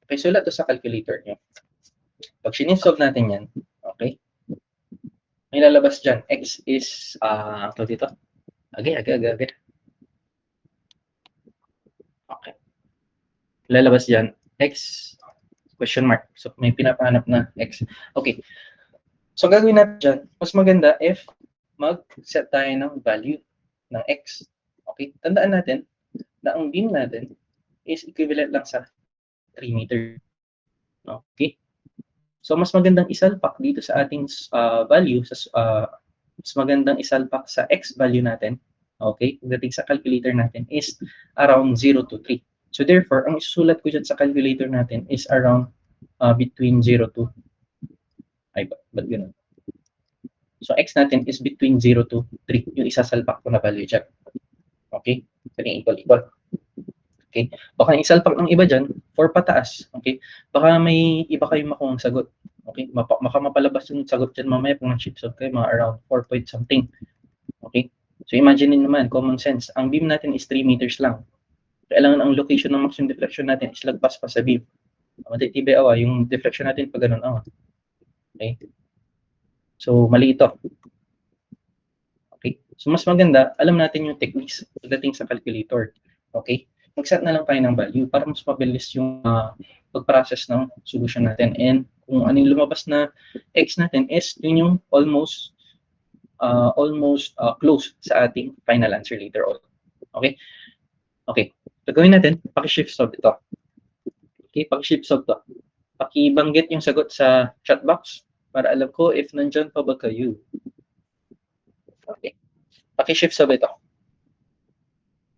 Pakisulat ito sa calculator nyo. Pag solve natin yan, okay? May lalabas dyan. X is, ito dito. Okay. Okay. Lalabas dyan, X, question mark. So, may pinapahanap na X. Okay. So, gagawin natin dyan, mas maganda if mag-set tayo ng value ng X. Okay? Tandaan natin na ang beam natin is equivalent lang sa 3 meter. Okay? So, mas magandang isalpak dito sa ating value, mas magandang isalpak sa X value natin, okay, pagdating sa calculator natin is around 0 to 3. So, therefore, ang isusulat ko dyan sa calculator natin is around between 0 to, ba't ganun? So, X natin is between 0 to 3, yung isasalpak ko na value dyan. Okay? Sabihin equal. Okay? Baka yung isalpak ng iba dyan, 4 pataas. Okay? Baka may iba kayong makuha ang sagot. Okay? Baka mapalabas yung sagot dyan mamaya kung nag-shift solve kayo, mga around 4 point something. Okay? So, imagine naman, common sense. Ang beam natin is 3 meters lang. Kailangan ang location ng maximum deflection natin is lagpas pa sa beam. Matitibay awa, yung deflection natin pag ganun awa. Okay? So, mali ito. Okay? So, mas maganda, alam natin yung techniques pagdating sa calculator. Okay? Mag-set na lang tayo ng value para mas mabilis yung pag-process ng solution natin. And kung anong lumabas na X natin is yun yung almost close sa ating final answer later on. Okay? Okay. So, gawin natin, paki-shift solve ito. Okay, paki-shift solve to. Paki-banggit yung sagot sa chat box para alam ko if nandyan pa ba kayo. Okay. Paki-shift solve ito.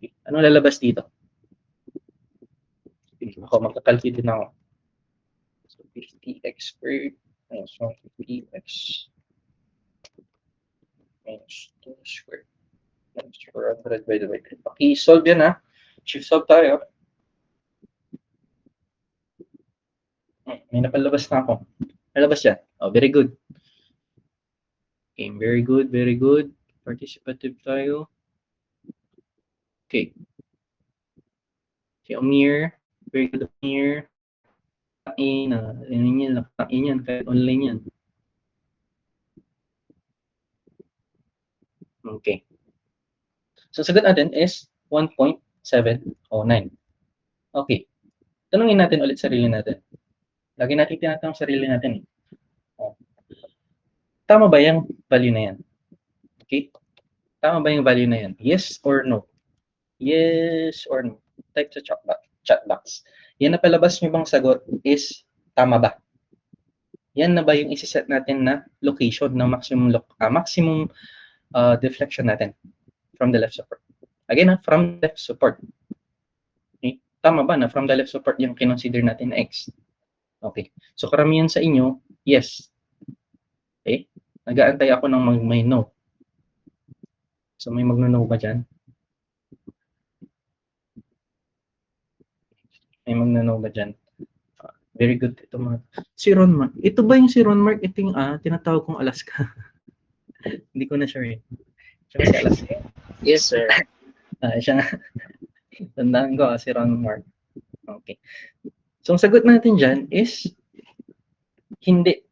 Okay. Anong lalabas dito? Ako, magkakalculate din ako. So, 50x squared minus 150x minus 2 squared minus 400 by the way. Paki-solve yan ha. Shift solve tayo. May napalabas na ako. Nalabas yan. Oh, very good. Okay, very good. Participative tayo. Okay. Si Omir. Very good, Omir. Nakatain yan. Kahit online yan. Okay. So, sagot natin is 1.709. Okay. Tanungin natin ulit sarili natin. Lagi natin tinatanong sarili natin. Oh. Tama ba yung value na yan? Okay? Tama ba yung value na yan? Yes or no? Yes or no? Type sa chat box. Yan na palabas yung bang sagot is tama ba? Yan na ba yung isi-set natin na location ng maximum deflection natin from the left support? Again, from left support. Okay? Tama ba na from the left support yung kinonsider natin na X? Okay. So, karamihan sa inyo, yes. Okay? Nag-aantay ako ng may no. So, may magno-no ba dyan? May magno-no ba dyan? Very good. Ito mga. Si Ron Mark. Ito ba yung si Ron Mark? Ito yung tinatawag kong Alaska. Hindi ko na sure eh. Siya si Alaska. Yes, sir. Siya nga. Tandaan ko si Ron Mark. Okay. So, ang sagot natin dyan is hindi.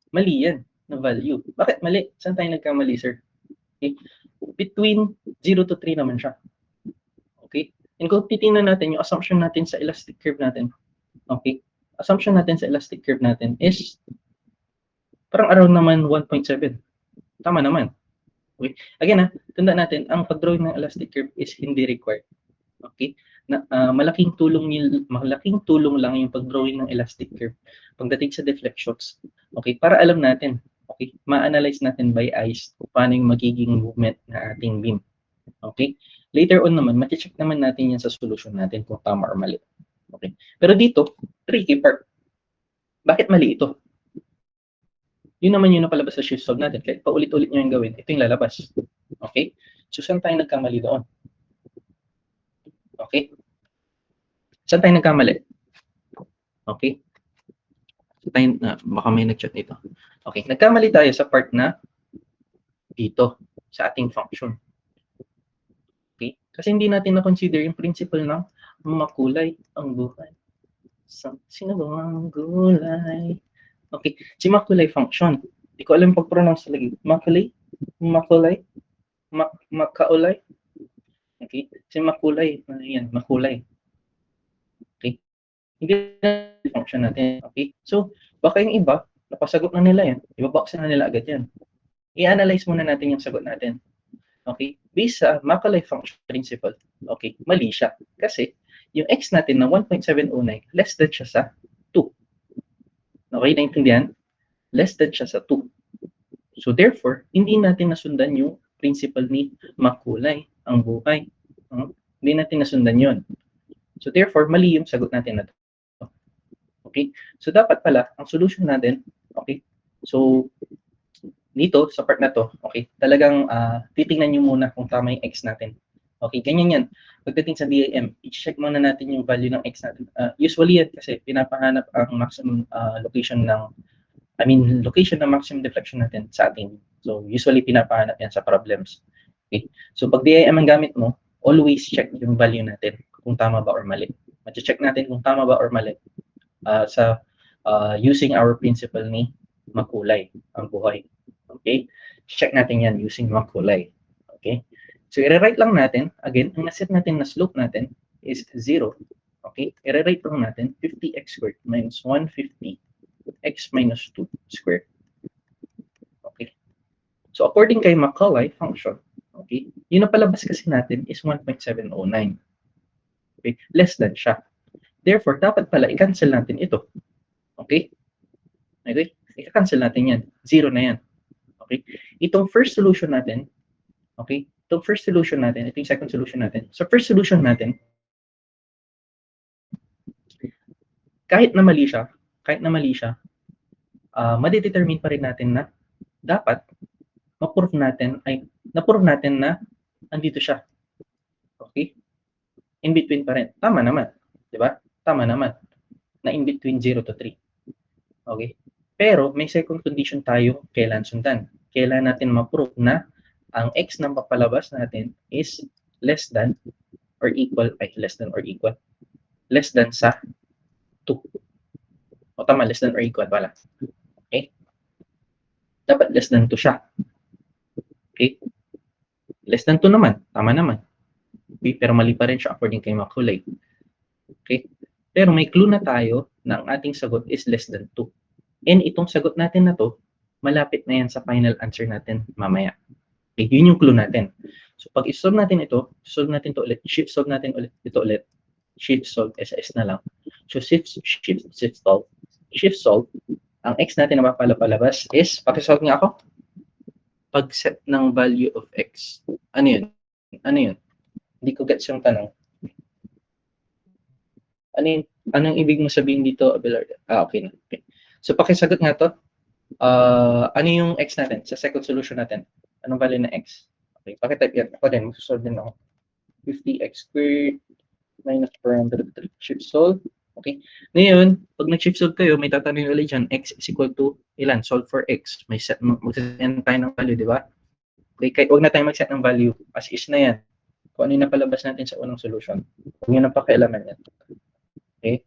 Mali yan na value. Bakit mali? Saan tayo nagkamali, sir? Okay. Between 0 to 3 naman siya. Okay. And kung titingnan natin yung assumption natin sa elastic curve natin. Okay. Assumption natin sa elastic curve natin is parang around naman 1.7. Tama naman. Okay. Again, tandaan natin, ang pag-drawing ng elastic curve is hindi required. Okay? Malaking tulong lang yung pag-drawing ng elastic curve pagdating sa deflections. Okay? Para alam natin, okay, ma-analyze natin by eyes kung paano yung magiging movement na ating beam. Okay? Later on naman, ma-check naman natin yan sa solution natin kung tama or mali. Okay? Pero dito, tricky part. Bakit mali ito? Yun naman yung napalabas sa shift solve natin. Kahit paulit-ulit nyo yung gawin, ito yung lalabas. Okay? So, saan tayo nagkamali doon? Okay? Saan tayo nagkamali? Okay? Baka may nag-chat dito. Okay, nagkamali tayo sa part na dito, sa ating function. Okay? Kasi hindi natin na-consider yung principle ng makulay ang buhay. Sino ba ang gulay? Okay, si makulay function. Hindi ko alam pag-pronounce talaga. Makulay, makaulay. Okay, si makulay, yan, makulay. Okay, hindi na function natin. Okay, so baka yung iba, napasagot na nila yan, ibabox na nila agad yan. I-analyze muna natin yung sagot natin. Okay, based sa Macaulay function principle, okay, mali siya. Kasi yung x natin na 1.709, less than siya sa 2. Okay, naintindihan? Less than siya sa 2. So therefore, hindi natin nasundan yung principle ni makulay ang buhay. Hindi natin nasundan yon. So therefore, mali yung sagot natin na to. Okay? So dapat pala, ang solution natin, okay? So dito, sa part na to, okay, talagang titingnan nyo muna kung tama yung x natin. Okay, ganyan yan. Pagdating sa DAM, i-check muna natin yung value ng x natin. Usually yan kasi pinapahanap ang maximum location ng, location ng maximum deflection natin sa ating. So usually pinapahanap yan sa problems. Okay, so pag DAM ang gamit mo, always check yung value natin kung tama ba or mali. Check natin kung tama ba or mali sa using our principle ni makulay ang buhay. Okay? Check natin yan using makulay. Okay? So, i-rewrite lang natin. Again, ang naset natin na slope natin is 0. Okay? I-rewrite lang natin 50x squared minus 150 x minus 2 squared. Okay? So, according kay Macaulay function, okay, yung napalabas kasi natin is 1.709. Okay? Less than siya. Therefore, dapat pala i-cancel natin ito. Okay? Okay? I-cancel natin yan. 0 na yan. Okay? Itong first solution natin, okay? Itong first solution natin, ito yung second solution natin. So first solution natin, kahit na mali siya, madidetermine pa rin natin na dapat na-prove natin na andito siya. Okay? In between pa rin. Tama naman. Di ba? Tama naman. Na in between 0 to 3. Okay? Pero may second condition tayo kailan sundan. Kailan natin ma-prove na ang x na papalabas natin is less than or equal sa 2. O tama, less than or equal pala. Okay? Dapat less than 2 siya. Okay? Less than 2 naman. Tama naman. Okay? Pero mali pa rin siya according kay Macaulay. Okay? Pero may clue na tayo na ang ating sagot is less than 2. And itong sagot natin na to, malapit na yan sa final answer natin mamaya. Okay, yun yung clue natin. So pag i-solve natin ito, solve natin to ulit, shift solve natin ulit ito ulit. Shift solve, SS na lang. So shift solve. Ang x natin na mapapalabas is, paki-solve nga ako. Pag set ng value of x. Ano yun? Hindi ko gets yung tanong. Anong ibig mo sabihin dito, Abelardo? Okay na. Okay. So pakisagot nga to. Ano yung x natin sa second solution natin? Anong value na x? Okay, pakitype yan. Ako din, magsusolve din ako. 50x squared minus 403. Shift solve. Okay. Ngayon, pag nag-shift solve kayo, may tatanungin ulit dyan, x is equal to ilan? Solve for x. May set, mag-set tayo ng value, di ba? Okay, kahit huwag na tayo mag-set ng value. As is na yan. Kung ano yung napalabas natin sa unang solution. Huwag nyo nang pakialaman yan. Okay.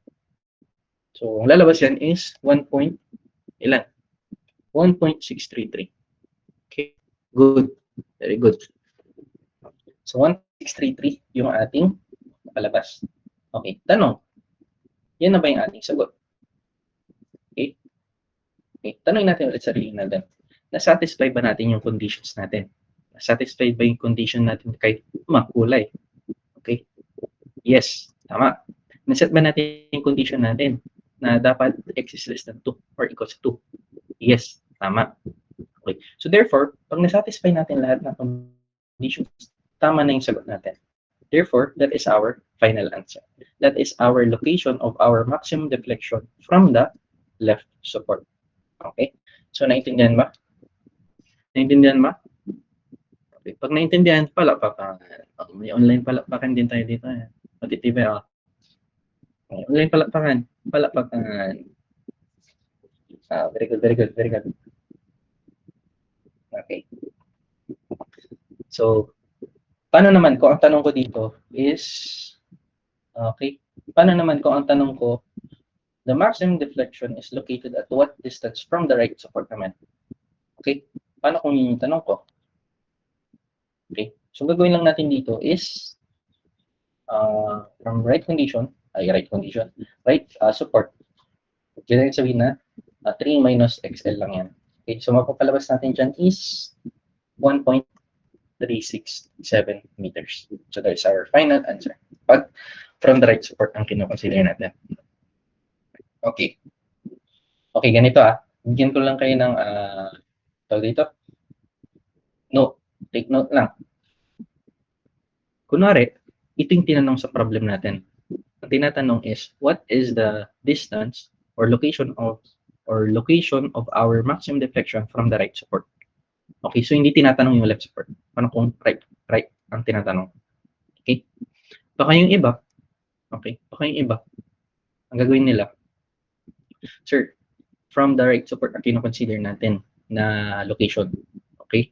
So, ang lalabas yan is 1.633. Okay. Good. Very good. So, 1.633 yung ating palabas. Okay. Tanong. Yan na ba yung ating sagot? Okay. Okay. Tanongin natin ulit sarili natin. Na-satisfy ba natin yung conditions natin? Na-satisfy ba yung condition natin kay makulay? Okay. Yes. Tama. Na-set ba natin yung condition natin na dapat x is less than 2 or equals to 2? Yes. Tama. Okay. So therefore, pag na-satisfy natin lahat ng conditions, tama na yung sagot natin. Therefore, that is our final answer. That is our location of our maximum deflection from the left support. Okay? So, naintindihan ba? Okay. Pag naintindihan, palakpakan. May online palakpakan din tayo dito. Matitibay ako. Online palakpakan. Very good. Okay. So, Paano naman kung ang tanong ko dito is, okay, paano naman kung ang tanong ko, the maximum deflection is located at what distance from the right support naman? Okay, paano kung yun yung tanong ko? Okay, so gagawin lang natin dito is, from right support, ganyan sabihin na, 3 minus XL lang yan. Okay, so mapapalabas natin dyan is 1.367 meters. So that's our final answer. Pag from the right support ang kinoconsider natin. Okay. Okay, ganito Bigyan ko lang kayo ng tawag dito. No, take note lang. Kunwari, ito yung tinanong sa problem natin. Ang tinatanong is, what is the distance or location of our maximum deflection from the right support? Okay, so hindi tinatanong yung left support. Paano kung right ang tinatanong? Okay? Baka yung iba, ang gagawin nila, sir, from the right support ang kino-consider natin na location. Okay?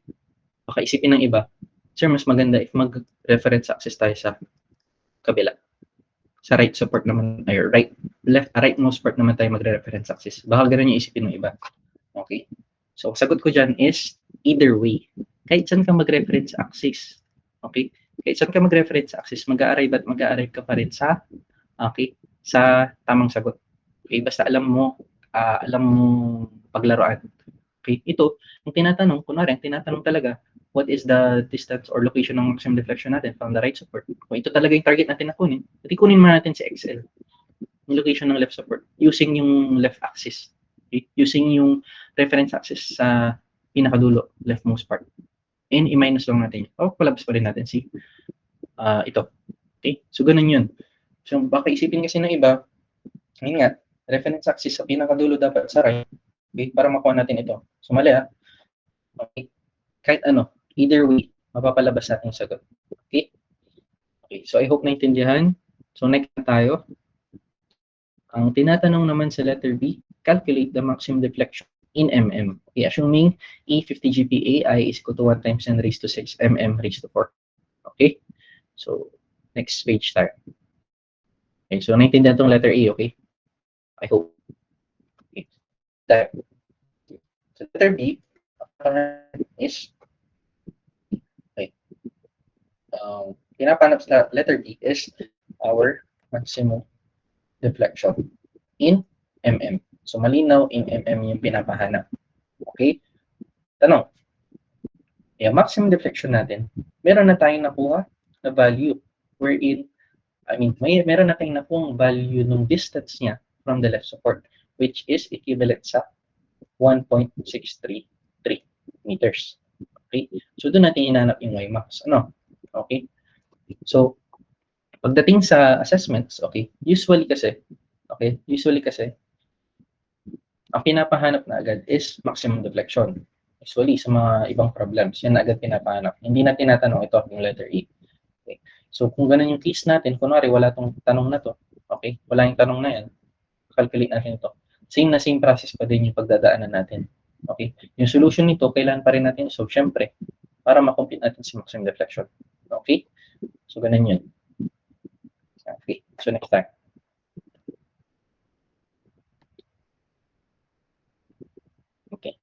Baka isipin ng iba, sir, mas maganda if mag-reference axis tayo sa kabila. Sa right support naman, ay rightmost support naman tayo magre-reference axis. Baka ganun yung isipin ng iba. Okay? So, sagot ko dyan is, either way. Kahit saan ka mag-reference axis. Okay? Kahit saan ka mag-reference axis, mag-a-arrive ka pa rin sa, okay, sa tamang sagot. Okay? Basta alam mo paglaruan. Okay? Ito, ang tinatanong talaga, what is the distance or location ng maximum deflection natin from the right support? Kung ito talaga yung target natin na kunin, pwede kunin mo natin si XL, yung location ng left support, using yung left axis. Okay? Using yung reference axis sa pinakadulo, leftmost part. And i-minus lang natin. Palabas pa rin natin si ito. Okay? So, ganun yun. So, baka isipin kasi ng iba, ngayon nga, reference axis sa pinakadulo dapat sa right. Okay? Para makuha natin ito. So, mali Okay? Kahit either way, mapapalabas natin yung sagot. Okay? Okay, so I hope naintindihan. So next na tayo. Ang tinatanong naman sa letter B, calculate the maximum deflection in mm. Okay, assuming E50 GPA is equal to 1 times 10 raised to 6 mm raised to 4. Okay? So, next page tayo. Okay, so naintindihan itong letter A, okay? I hope. Okay. So, letter B is pinapanap sa letter B is our maximum deflection in mm. So, malinaw in mm yung pinapahanap. Okay? Tanong. Yung maximum deflection natin, meron na tayong nakuha na value wherein, meron na tayong nakuha value ng distance niya from the left support, which is equivalent sa 1.633 meters. Okay? So, doon natin inanap yung Y-max. Okay? So, pagdating sa assessments, okay, usually kasi, ang pinapahanap na agad is maximum deflection. Usually, sa mga ibang problems, yan na agad pinapahanap. Hindi na tinatanong ito, yung letter E. Okay. So, kung ganun yung case natin, kunwari, wala tong tanong na to, okay, wala yung tanong na yan, calculate natin ito. Same process pa din yung pagdadaanan natin. Okay. Yung solution nito, kailangan pa rin natin. So, syempre, para ma-complete natin si maximum deflection. Okay? So, ganun yun. Okay. So, next time. Okay.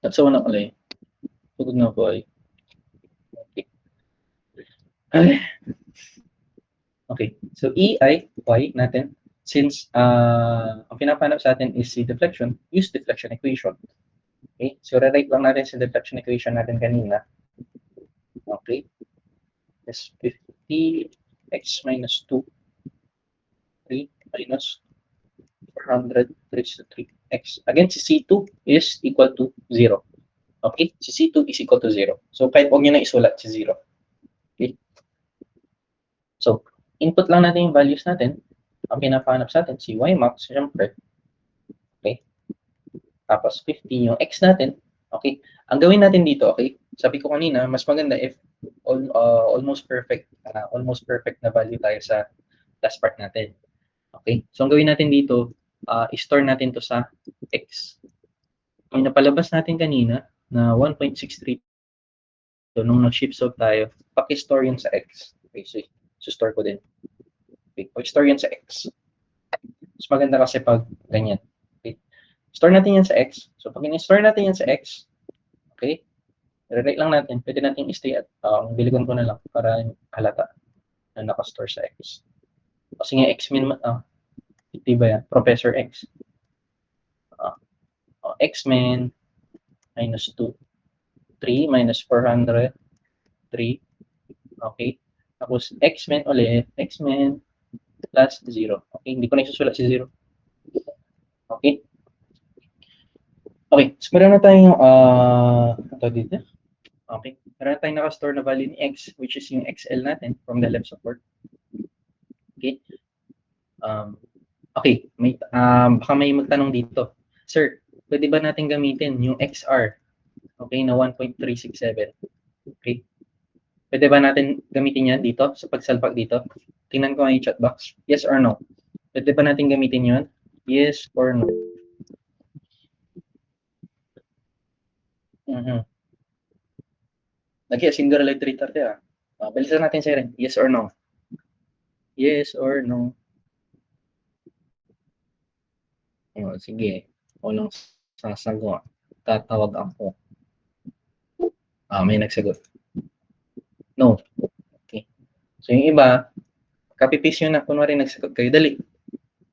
Natsawa na pala eh. Pagod na ako ay. Okay. Okay. So, E ay Y natin. Since ang pinapanap sa atin is si deflection, use deflection equation. Okay. So, rewrite lang natin si deflection equation natin kanina. Okay. Is 50x minus 2. 3 minus 400 raised to 3x. Again, si C2 is equal to 0. Okay? Si C2 is equal to 0. So, kahit huwag nyo na isulat si 0. Okay? So, input lang natin yung values natin. Ang pinapahanap sa atin, si Y-max, syempre. Okay? Tapos, 50 yung X natin. Okay? Ang gawin natin dito, okay? Sabi ko kanina, mas maganda if almost perfect na value tayo sa last part natin. Okay? So, ang gawin natin dito, i-store natin to sa X. Yung napalabas natin kanina na 1.63 So, nung nag-shift solve tayo, paki-store yun sa X. Okay, so store ko din. Okay, paki-store yun sa X. Mas maganda kasi pag ganyan. Okay. Store natin yan sa X. So, pag in-store natin yan sa X, okay, re-write lang natin. Pwede natin i-stay at biligan ko na lang para halata na naka-store sa X. Kasi nga X min, diba yan? Professor X. X min minus 2. 3 minus 400. 3. Okay. Tapos X min ulit. X min plus 0. Okay. Hindi ko na isusulat si 0. Okay. Okay. So, meron na tayong ito dito. Okay. Meron na tayong naka-store na value ni X, which is yung XL natin from the left support. Okay. Okay. Baka may magtanong dito. Sir, pwede ba natin gamitin yung XR? Okay, na 1.367. Okay. Pwede ba natin gamitin yan dito sa pagsalpak dito? Tingnan ko nga yung chat box. Yes or no? Pwede ba natin gamitin yun? Yes or no? Lagi, single light 330 Balisan natin siya rin. Yes or no? Yes or no? Sige. Walang sasagot. Tatawag ako. May nagsagot. No. Okay. So, yung iba, copy-paste nyo na. Kunwari nagsagot kayo. Dali.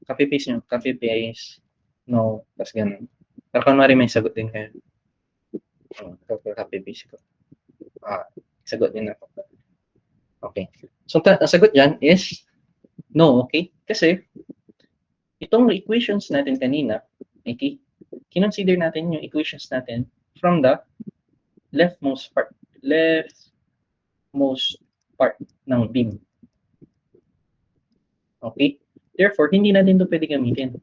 Copy-paste nyo. Copy-paste. No. Tapos ganun. Pero kunwari may sagot din kayo. Copy-paste ko. Sagot din ako. Okay. So, ang sagot dyan is no. Okay? Kasi, itong equations natin kanina, okay, kinonsider natin yung equations natin from the leftmost part ng beam. Okay? Therefore, hindi natin ito pwede gamitin.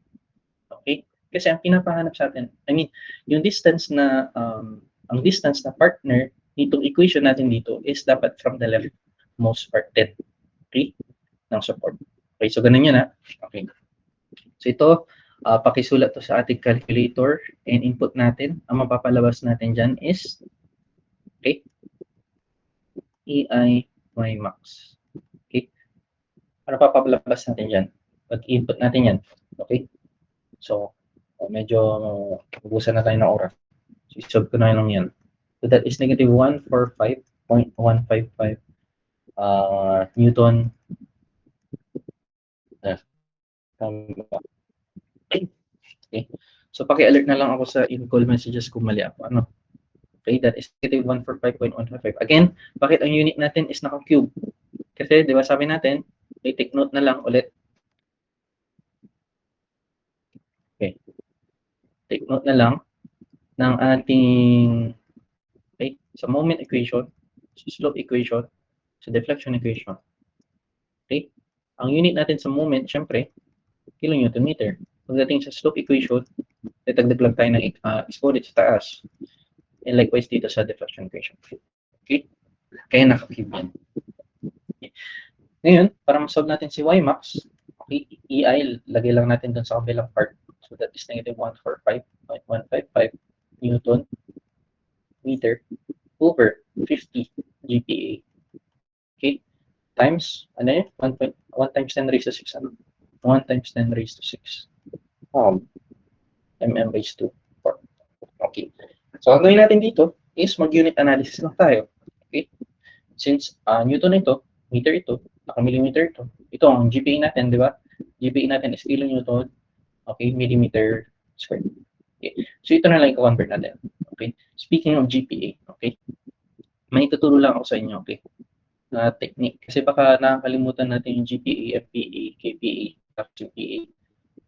Okay? Kasi ang pinapahanap sa atin, I mean, yung distance na, ang distance na partner nitong equation natin dito is dapat from the leftmost part din. Okay? Ng support. Okay, so ganun yun Okay. So ito, pakisulat to sa ating calculator and input natin. Ang mapapalabas natin dyan is, okay, EI Y max. Okay. Ano papalabas natin dyan? Pag-input natin yan. Okay. So, medyo ubusan na tayo ng oras. So, isolve ko na lang yan. So, that is negative 145.155 Newton. Okay. So, paki-alert na lang ako sa in-call messages kung mali ako. Ano? Okay, that is negative 145.155. Again, bakit ang unit natin is naka-cube? Kasi, di ba sabi natin, take note na lang ulit. Okay. Take note na lang ng ating, okay, sa moment equation, sa slope equation, sa deflection equation. Okay? Ang unit natin sa moment, syempre, kilonewton meter. Pagdating sa slope equation, tatagdag lang tayo ng exponent sa taas. And likewise dito sa deflection equation. Okay? Kaya naka-cube yan. Okay. Ngayon, para ma-solve natin si Y max, okay, EI, lagay lang natin dun sa kabilang part. So that is negative 145.155 Newton meter over 50 GPA. Okay? Times, ano yun? 1 times 10 raised to 6. Ano? 1 times 10 raised to 6. Mm raised to 4. Okay. So, ang gawin natin dito is mag-unit analysis lang tayo. Okay? Since Newton ito, meter ito, naka-millimeter ito. Ito ang GPA natin, di ba? GPA natin is kilonewton, okay, millimeter squared. Okay. So, ito na lang i-convert natin. Okay? Speaking of GPA, okay? May tuturo lang ako sa inyo, okay? Na technique. Kasi baka nakakalimutan natin yung GPA, FPA, KPA, GPA.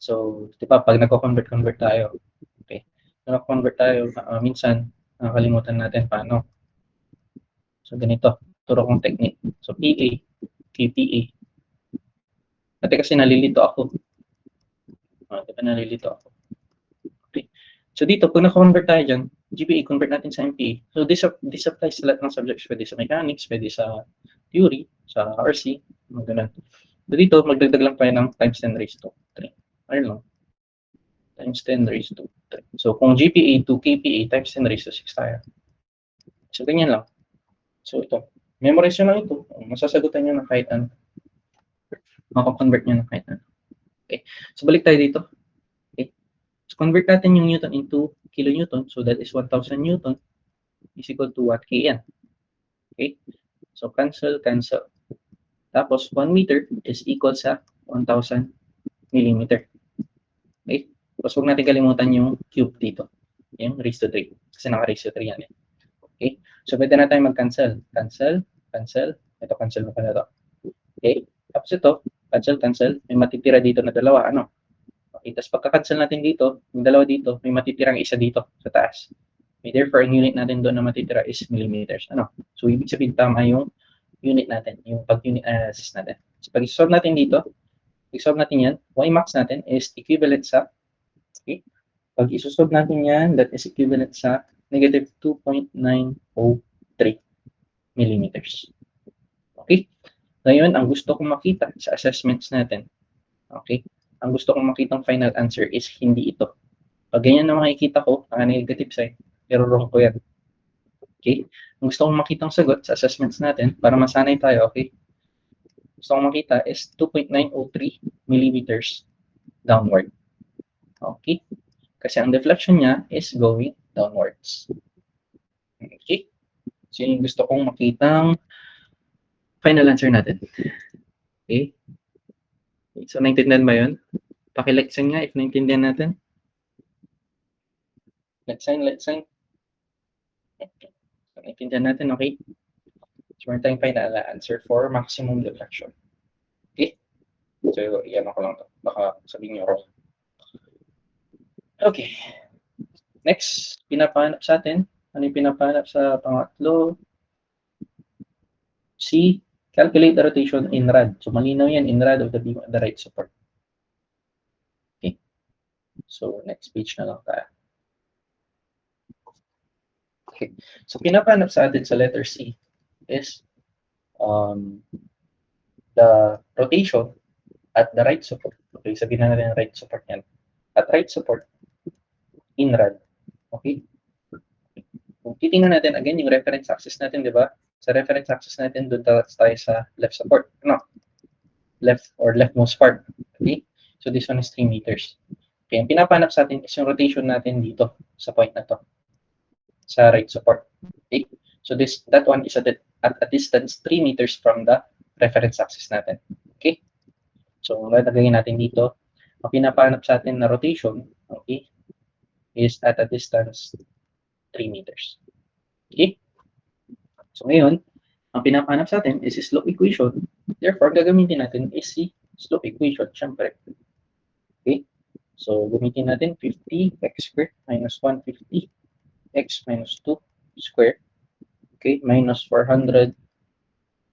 So, di ba, pag nagko-convert tayo, okay? Nagko-convert tayo, minsan, nakakalimutan natin paano. So, ganito. Turo kong technique. So, PA, KPA. Dati kasi nalilito ako. Diba nalilito ako. Okay. So, dito, pag na-convert tayo dyan, GPA, convert natin sa MPA. So, this applies sa lahat ng subjects. Pwede sa mechanics, pwede sa theory, sa RC, mga ganun. So, dito, magdagdag lang tayo ng times 10 raised to 3. Ayun lang. Times 10 raised to 3. So, kung GPA to KPA, times 10 raised to 6 tayo. So, ganyan lang. So ito, memorize nyo lang ito. Masasagutan nyo ng kahit ano. Makakonvert nyo ng kahit ano. Okay. So balik tayo dito. Okay. So convert natin yung Newton into kilonewton. So that is 1,000 Newton is equal to what? Kn. Okay. So cancel, cancel. Tapos 1 meter is equal sa 1,000 millimeter. Okay. Tapos huwag natin kalimutan yung cube dito. Yung raised to 3. Kasi naka-raised to 3 yan. Okay. So pwede na tayo mag-cancel. Cancel, cancel. Ito, cancel mo pa na ito. Okay. Tapos ito, cancel, cancel. May matitira dito na dalawa. Ano? Okay. Tapos pagka-cancel natin dito, yung dalawa dito, may matitirang isa dito sa taas. Okay. Therefore, ang unit natin doon na matitira is millimeters. Ano? So, ibig sabihin tama yung unit natin, yung pag-unit analysis natin. So, pag isolve natin dito, i-solve natin yan, y max natin is equivalent sa, okay, pag isosolve natin yan, that is equivalent sa negative 2.903 millimeters. Okay? Ngayon, ang gusto kong makita sa assessments natin, okay, ang gusto kong makitang final answer is hindi ito. Pag ganyan na makikita ko, ang negative sign, i-wrong ko yan. Okay? Ang gusto kong makitang sagot sa assessments natin, para masanay tayo, okay, gusto kong makita is 2.903 millimeters downward. Okay? Kasi ang deflection niya is going downwards. Okay? So, yung gusto kong makitang final answer natin. Okay? So, naintindihan ba yun? Paki-like sign nga if naintindihan natin. Like sign, like sign. Okay. So, naintindihan natin, okay? So, meron tayong final answer for maximum deflection. Okay? So, yan ako lang to. Baka sabihin nyo wrong. Okay. Next, pinapahanap sa atin. Ano yung pinapahanap sa pangatlo? C. Calculate the rotation in rad. So, malinaw yan in rad of the beam at the right support. Okay. So, next page na lang tayo. Okay. So, pinapahanap sa atin sa letter C is the rotation at the right support. Okay, sabihin na natin right support yan. At right support in rad. Okay. Kung titingnan natin again yung reference axis natin, di ba? Sa reference axis natin, doon tayo sa left support. No? Left or leftmost part. Okay? So, this one is 3 meters. Okay, ang pinapanap sa atin is yung rotation natin dito sa point na to. Sa right support. Okay? So, that one is at a distance 3 meters from the reference axis natin. Okay? So, ang lalagay natin dito, ang pinapanap sa atin na rotation, okay, is at a distance 3 meters. Okay? So, ngayon, ang pinapanap sa atin is slope equation. Therefore, gagamitin natin is si slope equation, syempre. Okay? So, gamitin natin 50 x squared minus 150 x minus 2 squared. Okay? Minus 403.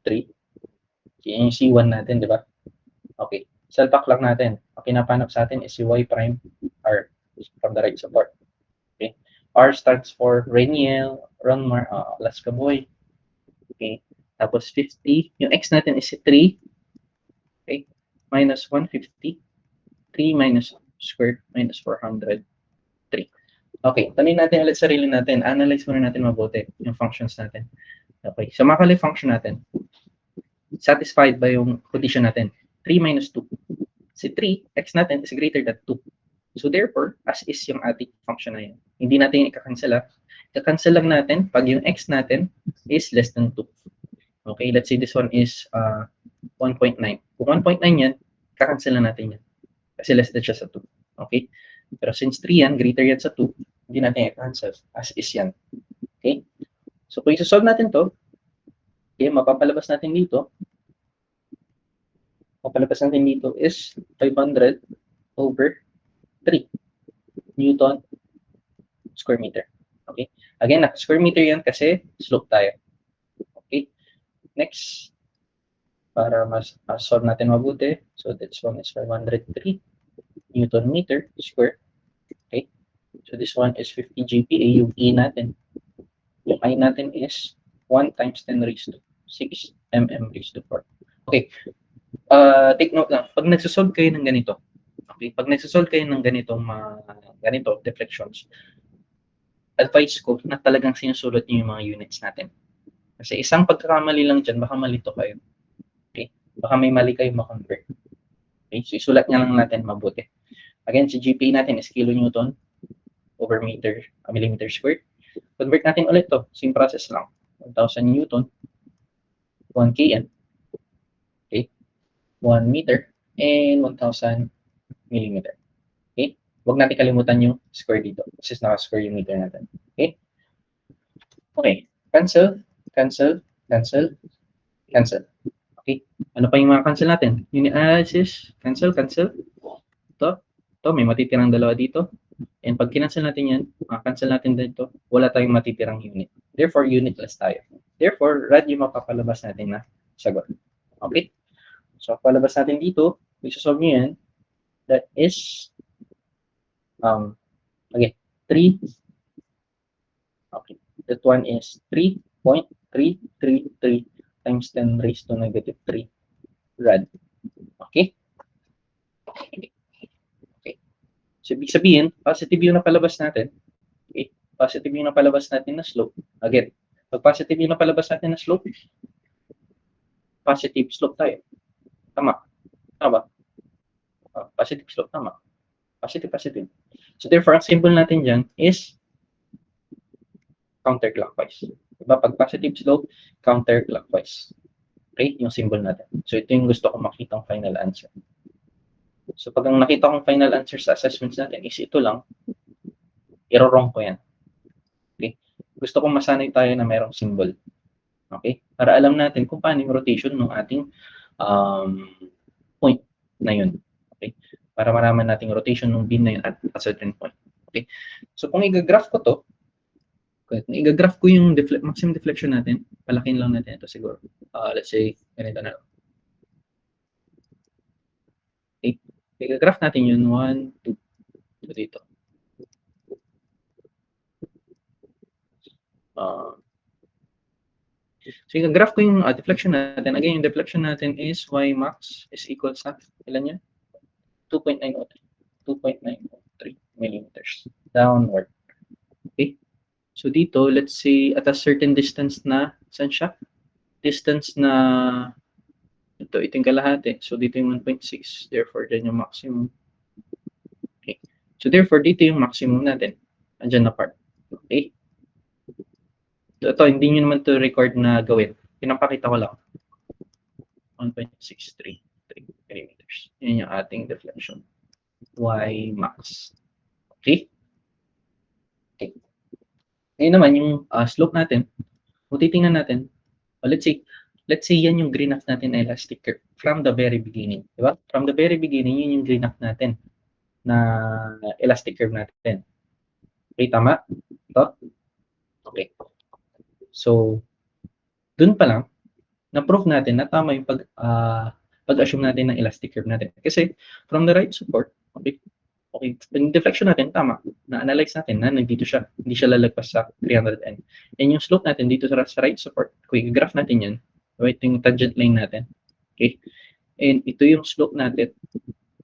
Okay, yung C1 natin, di ba? Okay. Salpak lang natin. Ang pinapanap sa atin is si y prime r from the right support. Okay? R stands for Rainiel, Ronmar, Alaska Boy. Okay? Tapos 50. Yung x natin is si 3. Okay? Minus 150. 3 minus squared minus 403. Okay. Tanungin natin ulit sarili natin. Analyze muna natin mabuti yung functions natin. Okay. So, makakali function natin. Satisfied ba yung condition natin? 3 minus 2. Si 3, x natin is greater than 2. So, therefore, as is yung ating function na yun. Hindi natin ika-cancel. Ika-cancel lang natin pag yung x natin is less than 2. Okay, let's say this one is 1.9. Kung 1.9 yan, ika-cancel na natin yan. Kasi less than siya sa 2. Okay? Pero since 3 yan, greater yan sa 2, hindi natin i-cancel. As is yan. Okay? So, kung i-solve natin to, okay, mapapalabas natin dito. Mapapalabas natin dito is 500 over 3 Newton square meter. Okay? Again, square meter yan kasi slope tayo. Okay? Next, para mas-solve natin mabuti. So, this one is 503 Newton meter square. Okay? So, this one is 50 GPa, yung E natin. Yung I natin is 1 times 10 raised to 6 mm raised to 4. Okay. Take note lang. Pag nagsosolve kayo ng ganito, okay, pag nagsosolve kayo ng ganito deflections, advice ko na talagang sinusulat niyo yung mga units natin. Kasi isang pagkakamali lang dyan, baka malito kayo. Okay? Baka may mali kayo ma-convert. Okay? So, isulat nga lang natin mabuti. Again, si GPA natin is kilonewton over millimeter squared. Convert natin ulit to. Same process lang. 1,000 Newton, 1 kN, okay? 1 meter, and 1,000 millimeter. Okay? Huwag natin kalimutan yung square dito. Kasi naka-square yung meter natin. Okay? Okay. Cancel, cancel, cancel, cancel. Okay? Ano pa yung mga cancel natin? Unit analysis, cancel, cancel. Ito, may matitirang dalawa dito. And pag kinancel natin yan, cancel natin dito, wala tayong matitirang unit. Therefore, unitless tayo. Therefore, rad yung mapapalabas natin na sagot. Okay? So, palabas natin dito, i-solve nyo yan, that is, okay, 3, okay, that one is 3.333 times 10 raised to negative 3 rad. Okay? Okay. So, ibig sabihin, positive yung napalabas natin. Okay? Positive yung napalabas natin na slope. Again, pag positive yung napalabas natin na slope, positive slope tayo. Tama. Tama ba? Positive slope, tama. Positive, positive. So, therefore, ang symbol natin dyan is counterclockwise. Diba? Pag positive slope, counterclockwise. Okay? Yung symbol natin. So, ito yung gusto ko makitang final answer. So, pag ang nakita kong final answer sa assessments natin is ito lang, irorong ko yan. Okay? Gusto kong masanay tayo na mayroong symbol. Okay? Para alam natin kung paano yung rotation ng ating point na yun. Okay? Para maraman natin yung rotation ng beam na yun at a certain point. Okay? So, kung i-graph ko to, kung i-graph ko yung maximum deflection natin, palakin lang natin ito siguro. Let's say, ganito na lang. Okay? I-graph natin yun, 1, 2, so dito. So, i-graph ko yung deflection natin. Again, yung deflection natin is y max is equal sa, ilan yan? 2.903. 2.903 millimeters downward. Okay? So, dito, let's say, at a certain distance na, saan siya? Distance na, ito yung kalahati. So, dito yung 1.6. Therefore, dyan yung maximum. Okay. So, therefore, dito yung maximum natin. Andyan na part. Okay? So, ito, hindi nyo naman to record na gawin. Pinapakita ko lang. 1.633 millimeters. Yan yung ating deflection. Y max. Okay? Okay. Ngayon naman, yung slope natin, kung titingnan natin, let's say yan yung green natin na elastic curve from the very beginning. Diba? From the very beginning, yun yung green natin na elastic curve natin. Okay, tama? Ito? Okay. So, dun pa lang, na-prove natin na tama yung pag-assume natin ng elastic curve natin. Kasi, from the right support, okay, yung deflection natin, tama. Na-analyze natin na nandito siya. Hindi siya lalagpas sa 300N. And yung slope natin dito sa right support, kung i-graph natin yan, ito yung tangent line natin. Okay? And ito yung slope natin.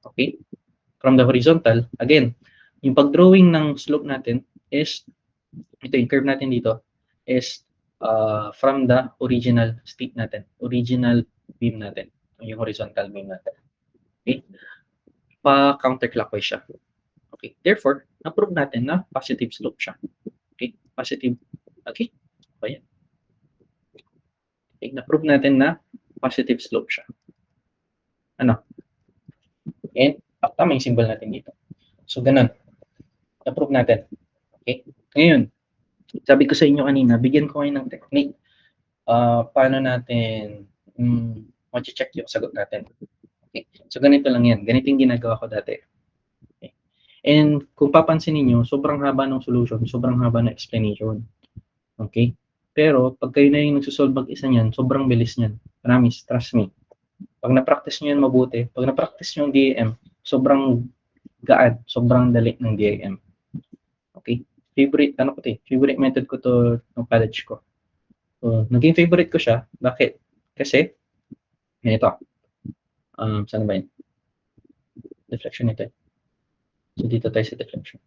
Okay? From the horizontal, again, yung pag-drawing ng slope natin is, ito yung curve natin dito, is from the original state natin. Original beam natin. Yung horizontal beam natin. Okay? Pa-counterclockwise siya. Okay, therefore, na-prove natin na positive slope siya. Okay, positive. Okay, ayan. Okay, na-prove natin na positive slope siya. Ano? And, tama yung symbol natin dito. So, ganun. Na-prove natin. Okay, ngayon, sabi ko sa inyo kanina, bigyan ko kayo ng technique. Paano natin ma-check yung sagot natin. Okay, so ganito lang yan. Ganito yung ginagawa ko dati. And kung papansin niyo, sobrang haba ng solution, sobrang haba ng explanation. Okay? Pero pag kayo na yung nagsusolve mag-isa niyan, sobrang bilis niyan. Promise, trust me. Pag na-practice niyo yan mabuti, pag na-practice niyo yung DAM, sobrang gaan, sobrang dali ng DAM. Okay? Favorite method ko to ng college ko. So, naging favorite ko siya. Bakit? Kasi, ganito. Saan ba yun? Deflection ito. So, dito tayo sa deflection.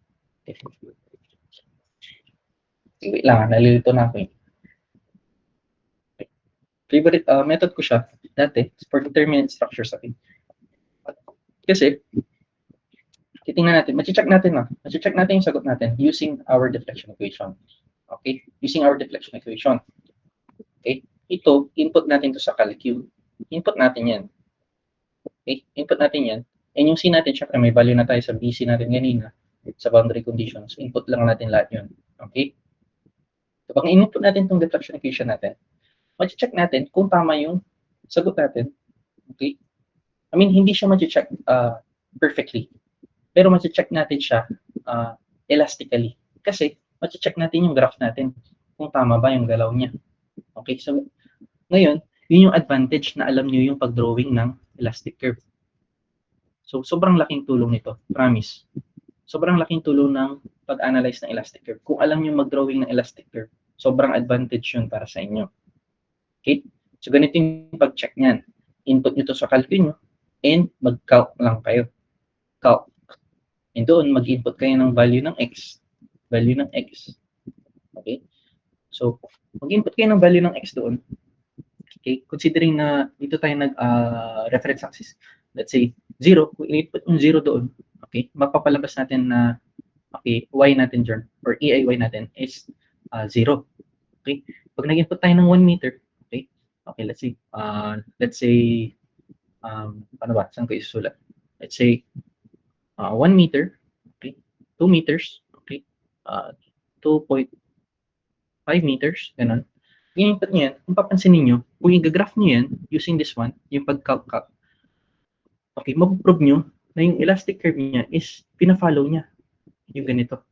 Wait lang, nalilito na ako eh. Favorite method ko siya dati for determinant structures. Okay? Kasi, titingnan natin, machi-check natin yung sagot natin using our deflection equation. Okay? Using our deflection equation. Okay? Ito, input natin to sa calcul. Input natin yan. Okay? Input natin yan. And yung C natin, syempre may value na tayo sa BC natin kanina sa boundary conditions. Input lang natin lahat yun. Okay? So, pag input natin itong deflection equation natin, machi-check natin kung tama yung sagot natin. Okay? I mean, hindi siya machi-check perfectly. Pero machi-check natin siya elastically. Kasi, machi-check natin yung graph natin kung tama ba yung galaw niya. Okay? So, ngayon, yun yung advantage na alam nyo yung pag-drawing ng elastic curve. So, sobrang laking tulong nito. Promise. Sobrang laking tulong ng pag-analyze ng elastic curve. Kung alam nyo mag-drawing ng elastic curve, sobrang advantage yun para sa inyo. Okay? So, ganito yung pag-check niyan. Input nyo to sa calcul nyo and mag-calc lang kayo. Calc. And doon, mag-input kayo ng value ng x. Value ng x. Okay? So, mag-input kayo ng value ng x doon. Okay? Considering na dito tayo nag-reference axis. Let's say, 0. Kung input yung 0 doon, okay, mapapalabas natin na okay, y natin dyan, or EIY natin is 0. Okay? Pag nag-input tayo ng 1 meter, okay, let's say, ano ba, saan ko isusulat? Let's say, 1 meter, okay, 2 meters, okay, 2.5 meters, ganun. Yung input nyo yan, kung papansin niyo, kung i-graph nyo yan, using this one, yung pag-calc, okay, mag-prove nyo na yung elastic curve niya is pina-follow niya. Yung ganito.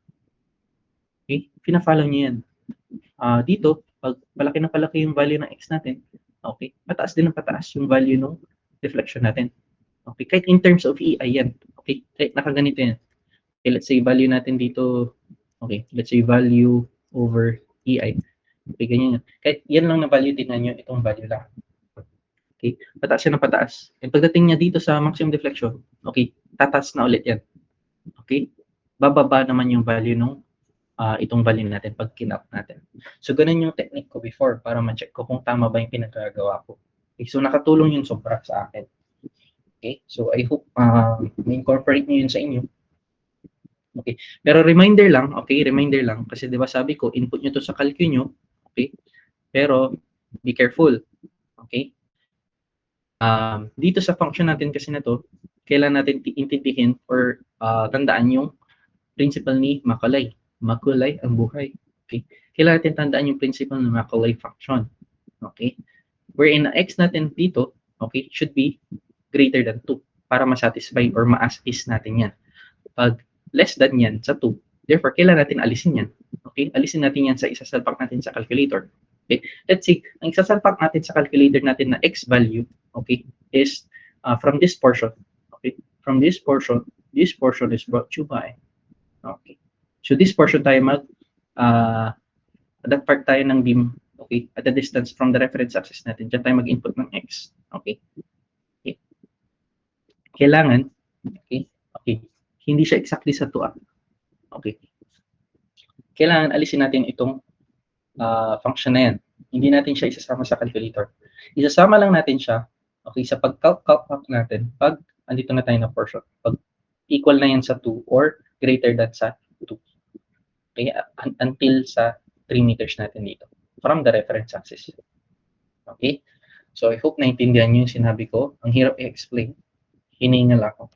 Okay? Pina-follow niya yan. Dito, pag palaki na palaki yung value ng x natin, okay, pataas din ng pataas yung value ng deflection natin. Okay, kahit in terms of EI yan. Okay, kahit nakaganito yan. Okay, let's say value natin dito, okay, let's say value over EI. Okay, ganyan yan. Kahit yan lang na value, tingnan nyo, itong value lang. Okay, pataas yan ng pataas. And pagdating niya dito sa maximum deflection, okay, tataas na ulit yan. Okay, bababa naman yung value nung itong value natin pag kinap natin. So, ganun yung technique ko before para ma-check ko kung tama ba yung pinagagawa ko. Okay, so, nakatulong yun sobra sa akin. Okay, so I hope ma-incorporate nyo yun sa inyo. Okay, pero reminder lang, kasi di ba sabi ko, input nyo to sa calcul nyo, okay, pero be careful, okay. Dito sa function natin kasi na to, kailan natin intindihin or tandaan yung principle ni Macaulay. Macaulay ang buhay. Okay? Kailangan natin tandaan yung principle ng Macaulay function. Okay? Wherein na x natin dito, okay, should be greater than 2 para ma-satisfy or ma-as-is natin yan. Pag less than yan sa 2, therefore, kailangan natin alisin yan. Okay? Alisin natin yan sa isasalpak natin sa calculator. Okay? Let's see, ang isasalpak natin sa calculator natin na x value, okay, is from this portion. Okay? From this portion is brought to you by, okay. So this portion tayo that part tayo ng beam, okay, at the distance from the reference axis natin. Diyan tayo mag-input ng x. Okay. Okay. Kailangan, okay, hindi siya exactly sa 2. Okay. Kailangan alisin natin itong function na yan. Hindi natin siya isasama sa calculator. Isasama lang natin siya, okay, sa pag-calc natin pag andito na tayo na portion. Pag equal na yan sa 2 or greater than sa 2. Okay, until sa 3 meters natin dito from the reference axis. Okay, so I hope naintindihan nyo yung sinabi ko. Ang hirap i-explain, hiningal ako.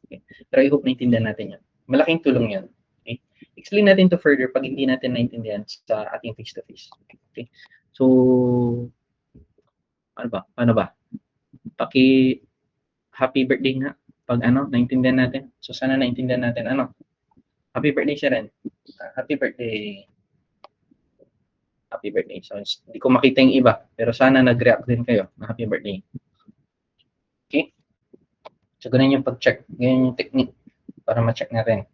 Okay. Pero I hope naintindihan natin yan. Malaking tulong yan. Okay. Explain natin to further pag hindi natin naintindihan sa ating face-to-face. Okay, so ano ba happy birthday nga pag naintindihan natin. So sana naintindihan natin happy birthday siya rin. Happy birthday. Happy birthday. So, hindi ko makita yung iba, pero sana nag-react din kayo na happy birthday. Okay? So, ganun yung pag-check. Ganun yung technique para ma-check natin.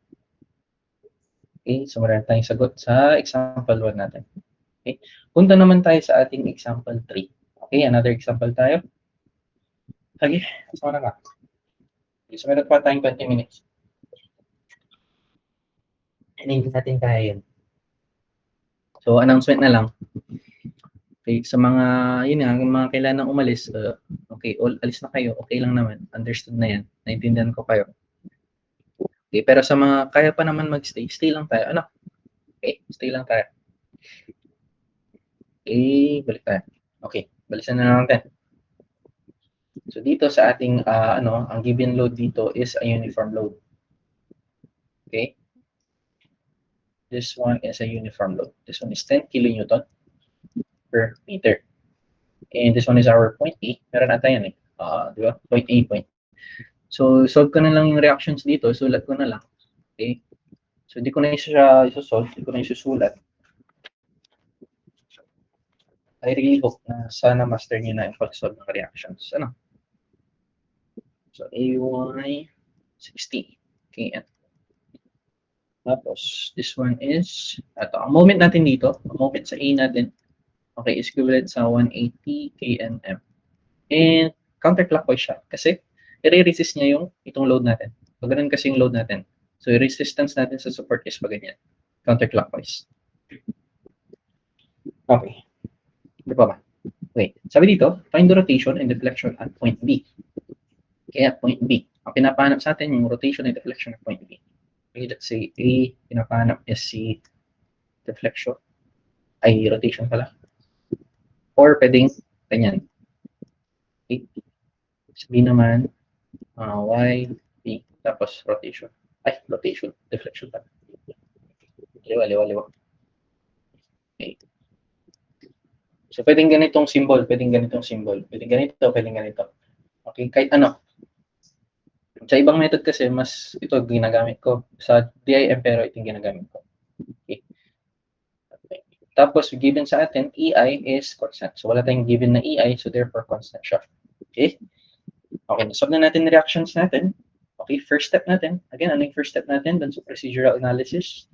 Okay? So, meron tayong sagot sa example 1 natin. Okay? Punta naman tayo sa ating example 3. Okay? Another example tayo. Okay? So, na nga. Okay, so, meron pa tayong 20 minutes. Hindi natin kaya yun. So, announcement na lang. Okay, sa mga, yun nga, yung mga kailangan umalis, okay, alis na kayo, okay lang naman, understood na yan, naintindihan ko kayo. Okay, pero sa mga kaya pa naman magstay, stay lang tayo, ano? Okay, stay lang tayo. Okay, balik tayo. Okay, balisan na lang natin. So dito sa ating, ang given load dito is a uniform load. Okay? This one is a uniform load. This one is 10 kilonewton per meter. And this one is our point A. Meron ata yan eh. Di ba? Point A, point. So, solve ko na lang yung reactions dito. Sulat ko na lang. Okay? So, di ko na siya isosolve. Di ko na isusulat. I really hope na sana master nyo na yung pag-solve ng reactions. Ano? So, AY 60. Okay, yan. Tapos, this one is, ang moment natin dito, ang moment sa A natin, okay, is equivalent sa 180 kNm. And counterclockwise siya kasi i-resist niya itong load natin. Pag ganun kasi yung load natin. So, yung resistance natin sa support is pa ganyan. Counterclockwise. Okay. Ano pa ba? Okay. Sabi dito, find the rotation and deflection at point B. Kaya point B. Ang pinapahanap sa atin yung rotation and deflection at point B. Okay, let's say A, pinapahanap is si deflection. Ay, rotation pala. Or pwedeng ganyan. Okay. Sabihin naman, Y, B, tapos rotation. Ay, rotation, deflection pala. Liwa. Okay. So, pwedeng ganitong symbol, pwedeng ganitong symbol, pwedeng ganito. Okay, kahit ano. Sa ibang method kasi, mas ito ginagamit ko. Sa DIM, pero ito yung ginagamit ko. Okay. Tapos, given sa atin, EI is constant. So, wala tayong given na EI, so therefore, constant siya. Okay? Okay, nasolve na natin reactions natin. Okay, first step natin. Again, ano yung first step natin dun sa procedural analysis?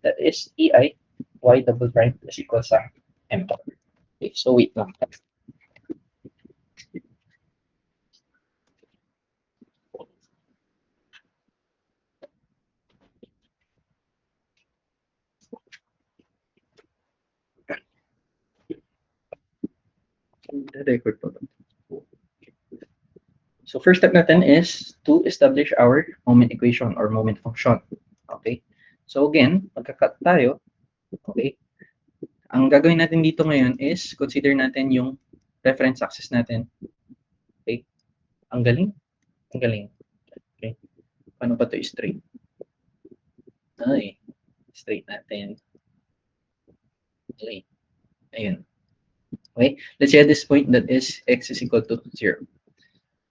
That is EI, Y double prime is equal sa M. Okay, so wait lang. Record po. So first step natin is to establish our moment equation or moment function. Okay? So again, magka-cut tayo. Okay? Ang gagawin natin dito ngayon is consider natin yung reference axis natin. Okay? Ang galing. Okay? Paano ba ito straight? Ay, straight natin. Okay. Ayun. Okay? Let's say at this point that is x is equal to 0.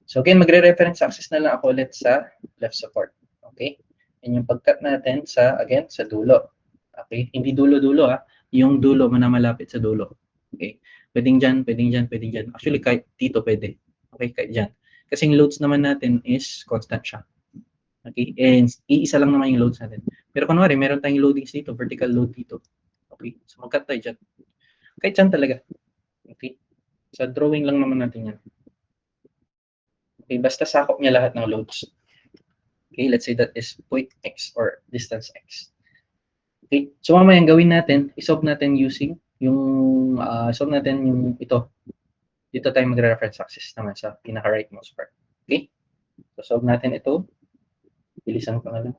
So again, magre-reference axis na lang ako ulit sa left support. Okay? And yung pag-cut natin sa dulo. Okay? Hindi dulo-dulo yung dulo na malapit sa dulo. Okay? Pwedeng dyan. Actually, kahit dito pwede. Okay? Kahit dyan. Kasi yung loads naman natin is constant siya. Okay? And iisa lang naman yung loads natin. Pero kunwari, meron tayong loadings dito, vertical load dito. Okay? So mag-cut tayo dyan. Kahit dyan talaga. Okay? Sa drawing lang naman natin yan. Okay, basta sakop niya lahat ng loads. Okay, let's say that is point x or distance x. Okay, so mamaya ang gawin natin, isolve natin using yung ito. Dito tayo magre-reference axis naman sa pinaka-rightmost part. Okay, so solve natin ito. Bilisan ko na lang.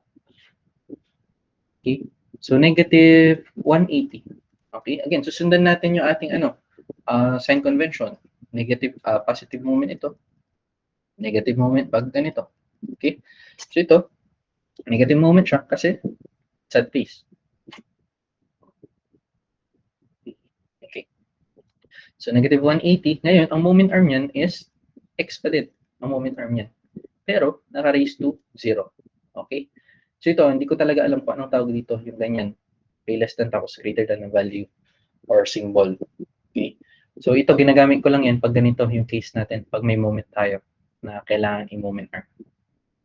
Okay, so negative 180. Okay, again, susundan natin yung ating sign convention. Negative, positive moment ito. Negative moment pag ganito. Okay? So ito, negative moment siya kasi sad face. Okay. So negative 180. Ngayon, ang moment arm niyan is x pa din. Ang moment arm niyan. Pero, naka-raise to 0. Okay? So ito, hindi ko talaga alam kung anong tawag dito. Yung ganyan. Okay, less than tapos greater than the value or symbol. Okay? So ito, ginagamit ko lang yan pag ganito yung case natin. Pag may moment tayo na kailangan i-moment arm.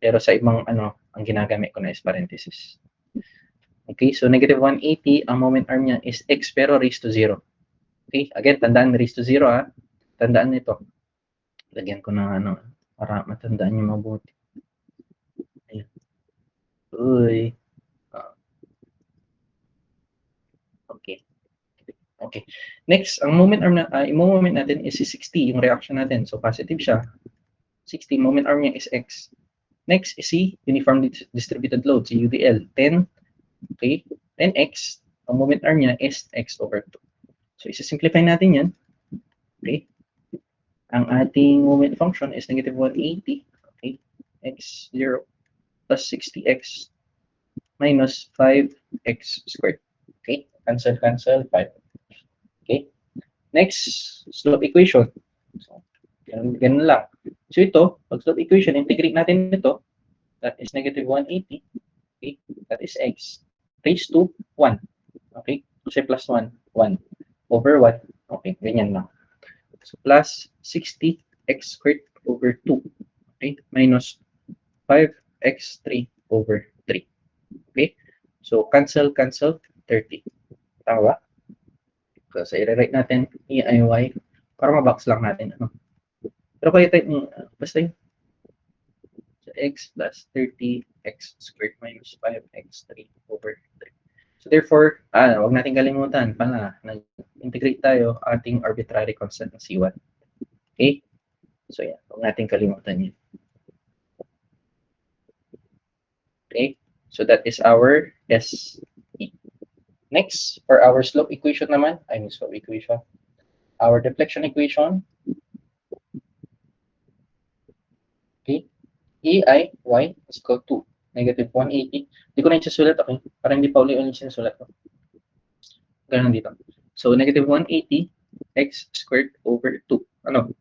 Pero sa ibang ang ginagamit ko na is parenthesis. Okay, so negative 180, ang moment arm niya is x pero raised to 0. Okay, again, tandaan raised to 0 Tandaan nito. Lagyan ko ng para matandaan niyo mabuti. Ayan. Uy. Okay. Okay. Next, ang moment arm na, i-moment natin is si 60, yung reaction natin. So, positive siya. 60, moment arm niya is X. Next is si uniformly distributed load, si UDL, 10, okay, 10X. Ang moment arm niya is X over 2. So, isa-simplify natin yan. Okay. Ang ating moment function is negative 180, okay, X0 plus 60X minus 5X squared. Okay, cancel, 5. Okay, next, slope equation. So, ganun lang. So ito, pag slope equation, integrate natin ito. That is negative 180. Okay, that is X raised to 1. Okay, kasi plus 1, 1 over 1. Okay, ganyan lang. So plus 60X squared over 2. Okay, minus 5X3 over 3. Okay, so cancel, 30. Tama ba? So, i-rewrite natin EIY para ma-box lang natin. Ano? Pero kaya tayo, basta yun. So, x plus 30x squared minus 5x3 over 3. So, therefore, huwag natin kalimutan pala, nag-integrate tayo ating arbitrary constant na C1. Okay? So, yan. Huwag natin kalimutan yun. Okay? So, that is our SE. Next, for our slope equation naman, slope equation, our deflection equation, okay, EIY is equal to negative 180. Hindi ko na yung susulat, okay? Para hindi pa uli-uli sinusulat ko. Ganun dito. So, negative 180 x squared over 2. Ano?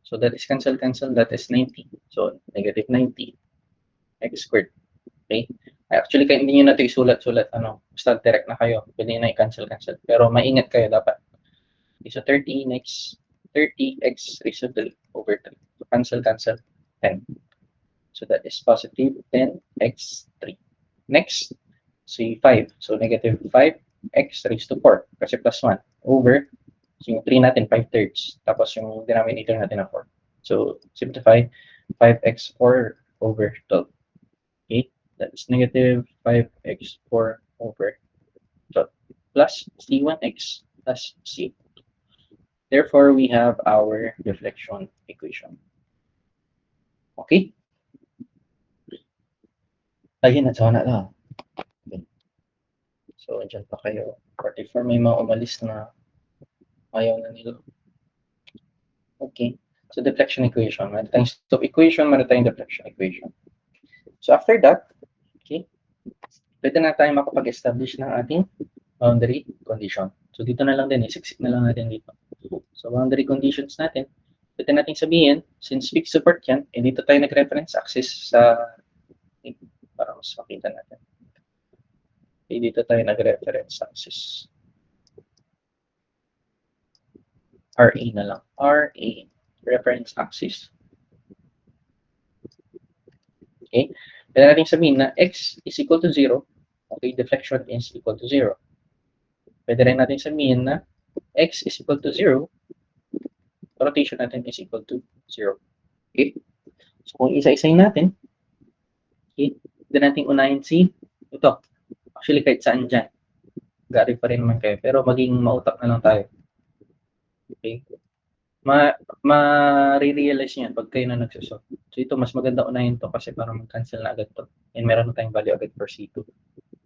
So, that is cancel. That is 90. So, negative 90 x squared. Okay? Actually, kaya hindi nyo na ito isulat-sulat. Basta direct na kayo. Pwede na i-cancel. Pero maingat kayo dapat. Okay, so, 30 next 30x raised to 3 over 3. So, cancel. 10. So, that is positive 10x3. Next, C5. So, negative 5x raised to 4. Kasi plus 1 over. So, yung 3 natin, 5/3. Tapos, yung denominator natin na 4. So, simplify 5x4 over 12. Okay? That is negative 5x4 over 12 plus C1x plus C2. Therefore, we have our deflection equation. Okay? Lagi na sana lang. Okay. So, dyan pa kayo. 44 may mga umalis na ayaw na nila. Okay. So, deflection equation. Meron tayong slope equation, meron tayong deflection equation. So, after that, okay, pwede na tayo makapag-establish ng ating boundary condition. So, dito na lang din, isiksik na lang natin dito. So, boundary conditions natin, pwede natin sabihin, since fixed support yan, dito tayo nag-reference axis sa, para mas makita natin. Okay, dito tayo nag-reference axis. RA na lang. RA, reference axis. Okay, pwede natin sabihin na x is equal to 0. Okay, deflection is equal to 0. Pwede rin natin sabihin na x is equal to 0, rotation natin is equal to 0. Okay? So, kung isa-isayin natin, okay, pwede natin unahin si ito. Actually, kahit saan dyan. Gari pa rin naman kayo. Pero maging mautak na lang tayo. Okay? Ma-realize nyo yan pag kayo na nagsusot. So, ito, mas maganda unahin to kasi para mag-cancel na agad to. And meron na tayong value agad for C2.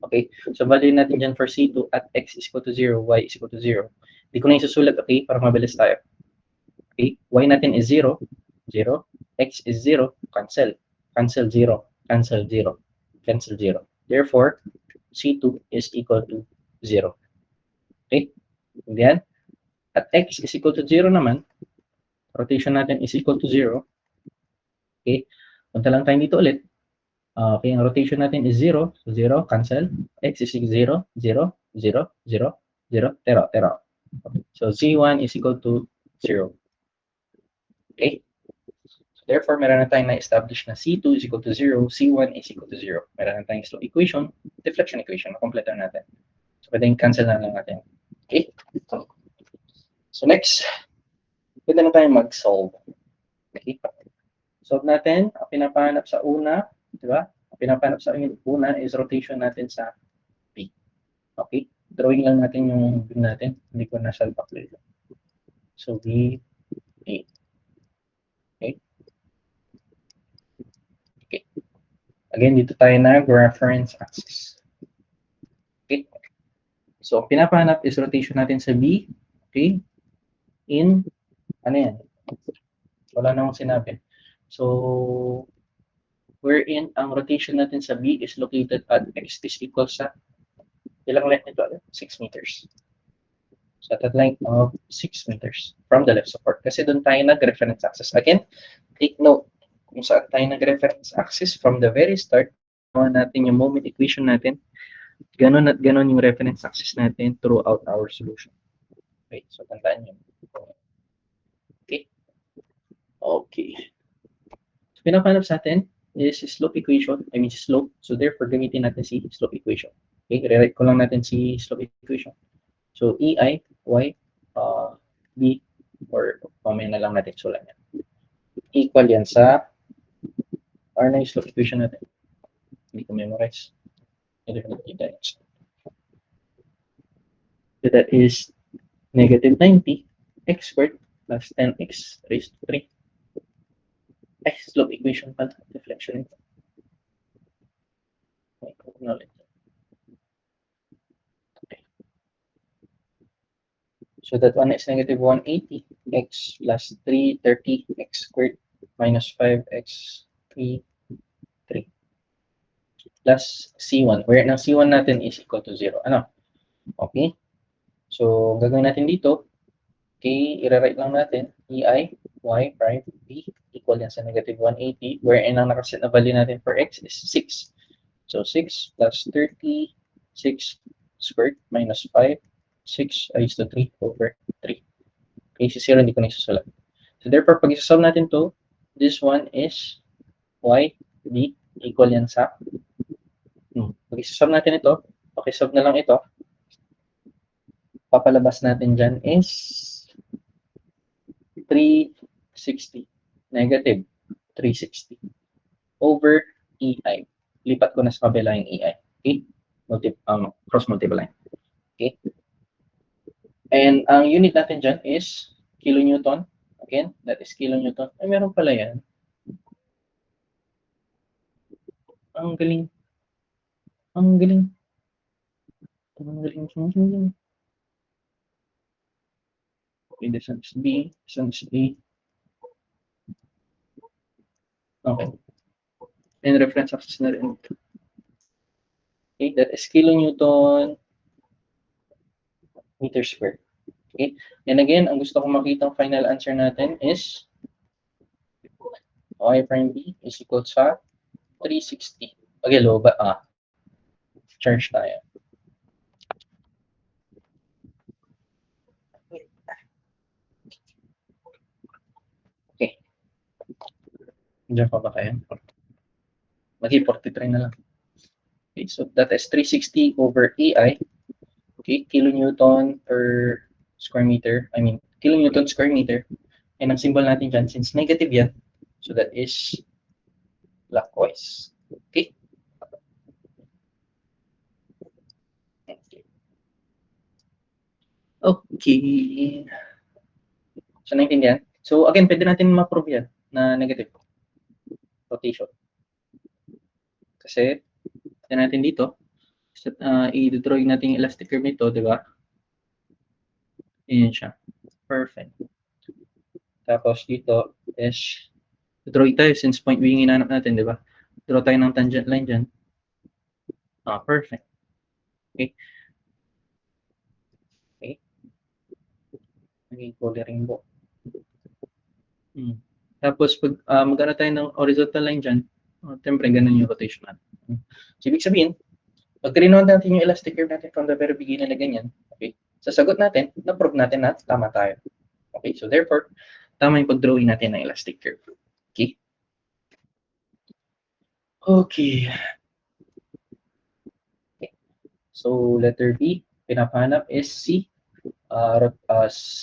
Okay? So, value natin dyan for C2 at x is equal to 0, y is equal to 0. Hindi ko na yung susulat, okay? Para mabilis tayo. Okay? Y natin is 0, 0. X is 0, cancel. Cancel 0, cancel 0, cancel 0. Therefore, C2 is equal to 0. Okay? And then, at x is equal to 0 naman, rotation natin is equal to 0. Okay? Punta lang tayo dito ulit. Okay, ang rotation natin is 0. So, 0, cancel. X is 0, 0, 0, 0, 0, 0. Okay. So, Z1 is equal to 0. Okay? So, therefore, meron na tayong na-establish na C2 is equal to 0, C1 is equal to 0. Meron na tayong slope equation, deflection equation, na-complete natin. So, pwedeng cancel na lang natin. Okay? So, next, pwede na tayong mag-solve. Okay? Solve natin, ang pinapahanap sa una, di ba? Ang pinapahanap sa una is rotation natin sa P. Okay? drawing lang natin yung beam natin. Hindi ko nasalpak dito. So, B8. Okay. Okay. Again, dito tayo nag-reference axis. Okay. So, pinapahanap is rotation natin sa B. Okay. In, ano yan? Wala na akong sinabi. So, wherein ang rotation natin sa B is located at x is equal sa ilang length nito? 6 meters. So, at a length of 6 meters from the left support. Kasi doon tayo nag-reference axis. Again, take note kung saan tayo nag-reference axis from the very start. Gawa natin yung moment equation natin. Ganon at ganon yung reference axis natin throughout our solution. Okay, so tandaan nyo. Okay. Okay. So, pinapanap sa atin is slope equation. I mean, slope. So, therefore, gamitin natin si slope equation. Okay, rewrite ko lang natin si slope equation. So, EI, Y, B, or mamaya na lang natin sulat yan. Equal yan sa R na yung slope equation natin. Hindi ko memorize. So, that is negative 90 x squared plus 10x raised to 3. X slope equation pala, deflection ito. Okay. So that one is negative 180 x plus 330 x squared minus 5x 3 plus C1, where ng C1 natin is equal to 0. Ano? Okay? So, gagawin natin dito, okay, i-rewrite lang natin, EI, Y prime, B, equal yan sa negative 180, wherein ang nakaset na value natin for X is 6. So, 6 plus 30, 6 squared minus 5, 6 raised to 3 over 3. Okay, si 0 hindi ko na isusulat. So, therefore, pag isasolve natin to, this one is Y, B, equal yan sa pag isasolve natin ito, pakisolve na lang ito, papalabas natin dyan is 360, negative 360 over EI. Lipat ko na sa kabila yung EI. Okay? Cross multiply. Okay? And ang unit natin dyan is kilonewton. Again, that is kilonewton. Ay, meron pala yan. Ang galing. Ang galing. Ang galing. Ang galing. Okay, this one is B. This one is A. Okay. And reference axis na rin. Okay, that is kilonewton meter squared. Okay, and again, ang gusto kong makita final answer natin is Y prime B is equal sa 360. Okay, low ba? Charge tayo. Okay. Diyan pa ba kayo? Magi 43 na lang. Okay, so that is 360 over EI. Okay, kilonewton per square meter. I mean, kilonewton square meter. And ang symbol natin dyan, since negative yan, so that is clockwise. Okay? Okay. So, naintindihan? So, again, pwede natin ma-prove yan na negative rotation. Kasi, yan natin dito, i-drawing natin yung elastic curve nito, di ba? Ayan siya. Perfect. Tapos dito is, drawing tayo since point B yung hinanap natin, di ba? Draw tayo ng tangent line dyan. Perfect. Okay. Okay. Naging color rainbow. Tapos, pag magkano tayo ng horizontal line dyan, siyempre, ganun yung rotation natin. So, ibig sabihin, pag tinawag natin yung elastic curve natin from the very beginning na ganyan, okay, sa sagot natin, na-prove natin na tama tayo. Okay, so therefore, tama yung pag-drawing natin ng elastic curve. Okay? Okay. Okay. So, letter B, pinapahanap is C,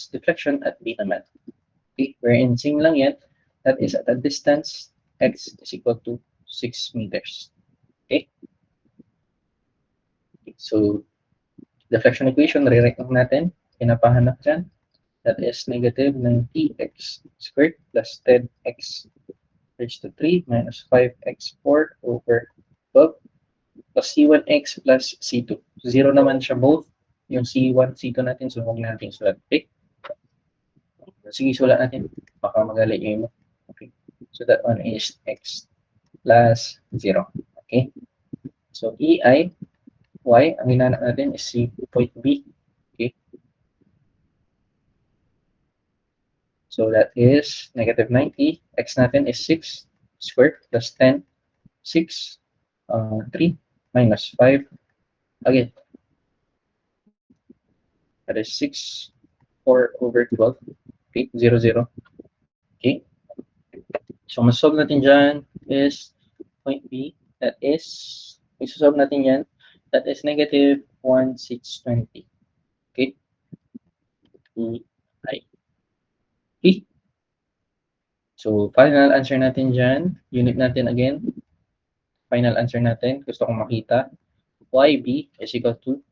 deflection at B naman. Okay, wherein same lang yan, that is at a distance x is equal to 6 meters. Okay? So, Deflection equation, rewrite lang natin. Pinapahanap dyan. That is negative 90x squared plus 10x raised to 3 minus 5x4 over 12 plus C1x plus C2. 0 naman siya both. Yung C1, C2 natin, so huwag natin sulat. Okay? Sige, sulat natin. Baka magalit yung mo. Okay. So that one is x plus 0. Okay? So EI, Y, ang hinanap natin is C point B. Okay? So that is negative 90. X natin is 6 squared plus 10. 6, 3 minus 5. Again, that is 6, 4 over 12. Okay, 0, 0. Okay. So, masolve natin dyan is point B. That is, isosolve natin yan. That is negative 1, 6, 20. Okay. EI. Okay. So, final answer natin dyan. Unit natin again. Final answer natin. Gusto kong makita. YB is equal to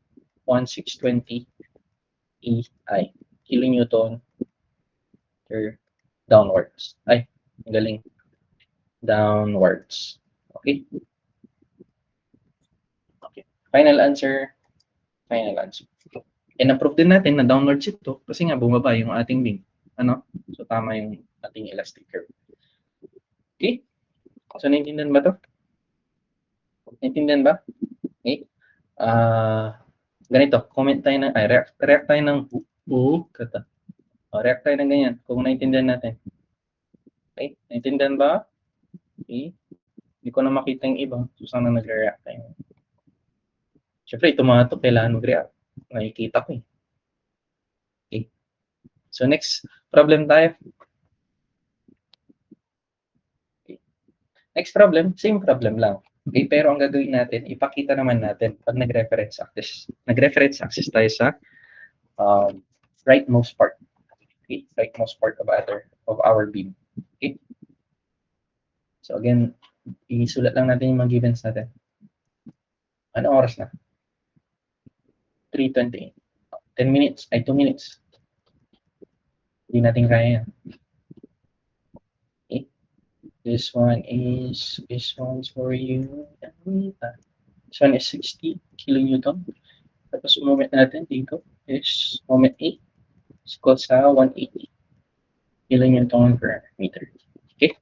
1,620 EI. Kilonewton per downwards. Ay, ang galing. Downwards. Okay? Okay. Final answer. Final answer. And na-prove din natin na downwards ito kasi nga bumaba yung ating beam. Ano? So, tama yung ating elastic curve. Okay? So, naintindihan ba to? Naintindihan ba? Okay? Ganito, comment tayo ng, react tayo ng kata. React tayo ng ganyan kung naintindihan natin. Okay? Naintindihan ba? Okay? Hindi ko na makita yung iba. So, sana nag-react tayo. Siyempre, ito mga ito, kailangan mag-react. Nakikita ko eh. Okay. So, next problem tayo. Okay. Next problem, same problem lang. Okay, pero ang gagawin natin, ipakita naman natin pag nag-reference axis. Nag-reference axis tayo sa rightmost part. Okay, rightmost part of our beam. Okay. So again, isulat lang natin yung mga givens natin. Anong oras na? 3:28. 10 minutes, ay 2 minutes. Hindi natin kaya yan. Okay. This one's for you. This one is 60 kilonewton. Tapos moment natin dito is moment 8 is equal sa 180 kilonewton per meter. Okay?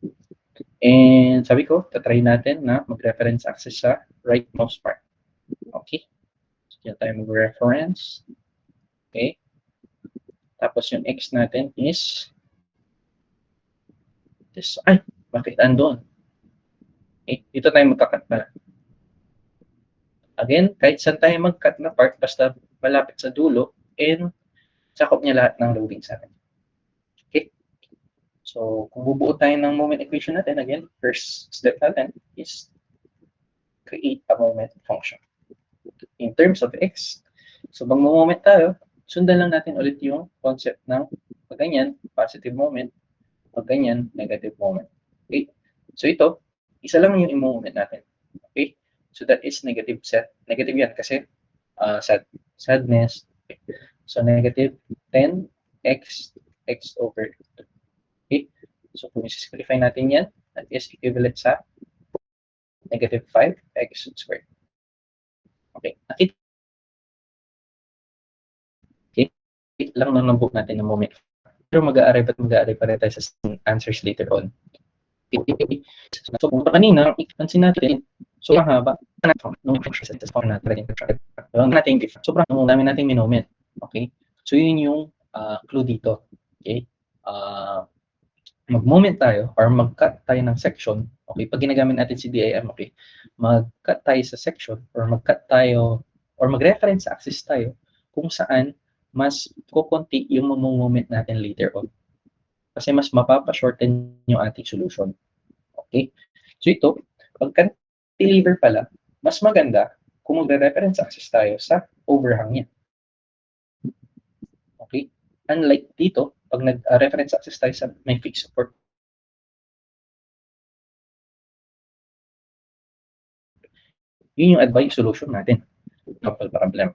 And sabi ko, tatry natin na mag-reference axis sa rightmost part. Okay? So, dyan tayo mag-reference. Okay? Tapos yung x natin is this. Ay, bakit andun? Okay, dito tayo magka-cut pala. Again, kahit saan tayo mag-cut na part, basta malapit sa dulo, and sakop niya lahat ng loading sa atin. Okay? So, kung bubuo tayo ng moment equation natin, again, first step natin is create a moment function. In terms of x, so mag-moment tayo, sundan lang natin ulit yung concept ng pag ganyan, positive moment, pag ganyan, negative moment. Okay? So, ito, isa lang yung i-moment natin. Okay? So, that is negative set. Negative yan kasi sadness. Okay. So, negative 10x x over 2. Okay? So, kung i-simplify natin yan, that is equivalent sa negative 5x squared. Okay. Nakita lang nang natin ng moment. Pero mag-a-arrive pa rin tayo sa answers later on. Okay. So, kung kanina, ipansin natin, sobrang haba. Sobrang dami natin minoment. Okay? So, yun yung clue dito. Okay? Mag-moment tayo or mag-cut tayo ng section. Okay? Pag ginagamit natin si DIM, okay? Mag-cut tayo sa section or mag-cut tayo or mag-reference axis tayo kung saan mas kukunti yung moment natin later on. Kasi mas mapapa-shorten yung ating solution. Okay? So ito, pag cantilever pala, mas maganda kung magre-reference axis tayo sa overhang niya. Okay? Unlike dito, pag nag-reference axis tayo sa may fixed support, yun yung advice solution natin. Couple problem.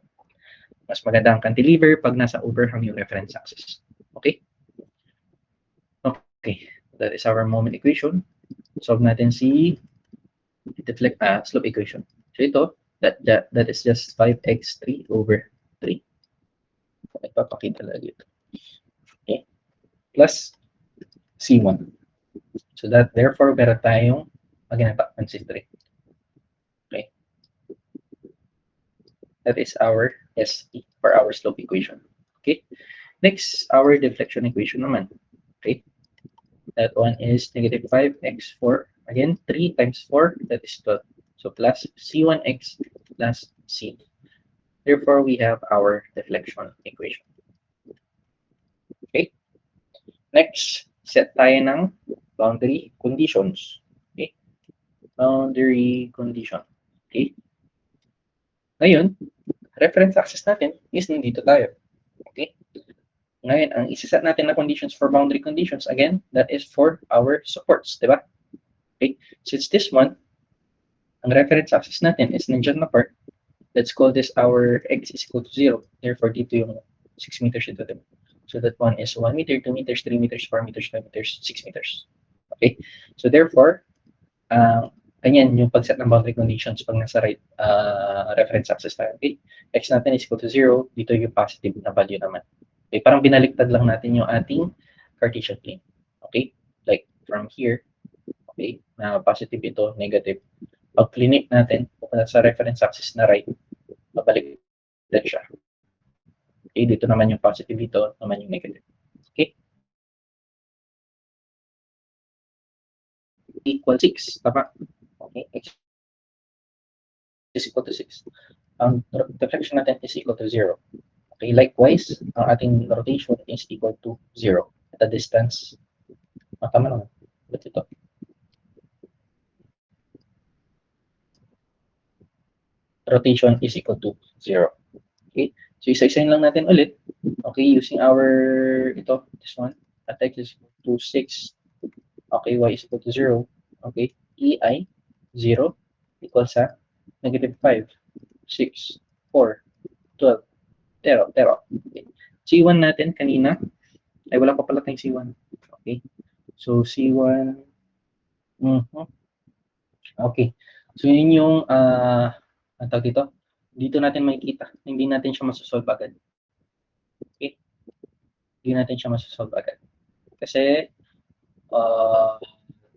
Mas maganda ang cantilever pag nasa overhang yung reference axis. Okay? Okay. That is our moment equation. Solve natin si slope equation. So ito, that is just 5x3 over 3. Ipapakita lagi ito. Okay. Plus C1. So that, therefore, meron tayong maginata ng C3. Okay. That is our SE for our slope equation. Okay. Next, our deflection equation naman. Okay. That one is negative 5x4. Again, 3 times 4, that is 12. So plus C1x plus C. Therefore, we have our deflection equation. Okay. Next, set tayo ng boundary conditions. Okay. Boundary condition. Okay. Ngayon, reference axis natin is nandito tayo. Okay. Ngayon, ang isa-set natin na conditions for boundary conditions, again, that is for our supports, di ba? Okay. Since this one, ang reference axis natin is nandiyan na part, let's call this our x is equal to 0. Therefore, dito yung 6 meters ito, diba? So that one is 1 meter, 2 meters, 3 meters, 4 meters, 5 meters, 6 meters. Okay? So therefore, ganyan yung pag-set ng boundary conditions pag nasa right reference axis tayo. Okay? X natin is equal to 0. Dito yung positive na value naman. Okay? Parang binaliktad lang natin yung ating Cartesian plane. Okay? Like from here, okay, na positive ito, negative. Pag clinic natin, pupunta sa reference axis na right, babalik din siya. Okay, dito naman yung positive, dito naman yung negative. Okay? Equal 6, tama? Okay, x is equal to 6. Ang deflection natin is equal to 0. Okay, likewise, ang ating rotation is equal to 0 at a distance. Tama naman. Ba't ito? Rotation is equal to 0. Okay, so isa-isayin lang natin ulit. Okay, using our, this one, at x is equal to 6. Okay, y is equal to 0. Okay, EI 0 equals sa negative 5, 6, 4, 12, 0, 0. Okay. C1 natin kanina, ay wala pa pala tayong C1. Okay, so C1, okay, so yun yung, ang tawag dito natin makikita, hindi natin siya masosolve agad. Okay, hindi natin siya masosolve agad. Kasi,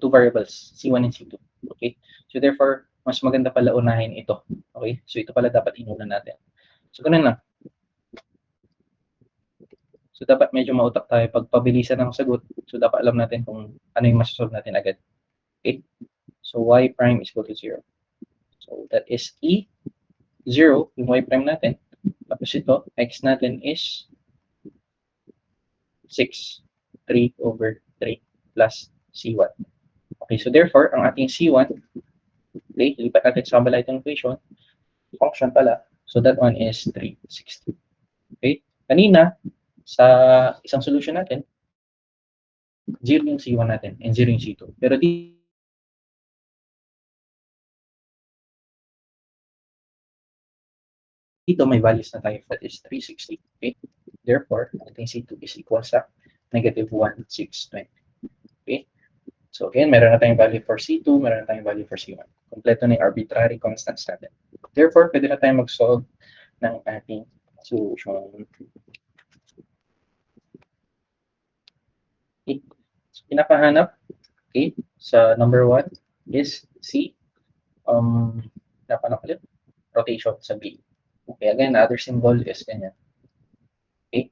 two variables, C1 and C2. Okay? So therefore, mas maganda pala unahin ito. Okay? So ito pala dapat inuna natin. So ganun lang. So dapat medyo mautak tayo pag pabilisan ng sagot. So dapat alam natin kung ano yung masasolve natin agad. Okay? So y prime is equal to 0. So that is E 0, yung y prime natin. Tapos ito, x natin is 6, 3 over 3 plus C1. Okay, so therefore, ang ating C1, okay, lipat natin sa kabila itong equation, function pala, so that one is 360. Okay, kanina, sa isang solution natin, 0 yung C1 natin and 0 yung C2. Pero dito may values na tayo, that is 360. Okay, therefore, ating C2 is equal sa negative 1, 6, 20. Okay, so again, meron na tayong value for C2, meron na tayong value for C1. Kompleto na yung arbitrary constants natin. Therefore, pwede na tayong mag-solve ng ating solution. Okay. So, pinapahanap, okay, sa number 1 is C. Pinapahanap ulit, rotation sa B. Okay, again, other symbol is ganyan. Okay,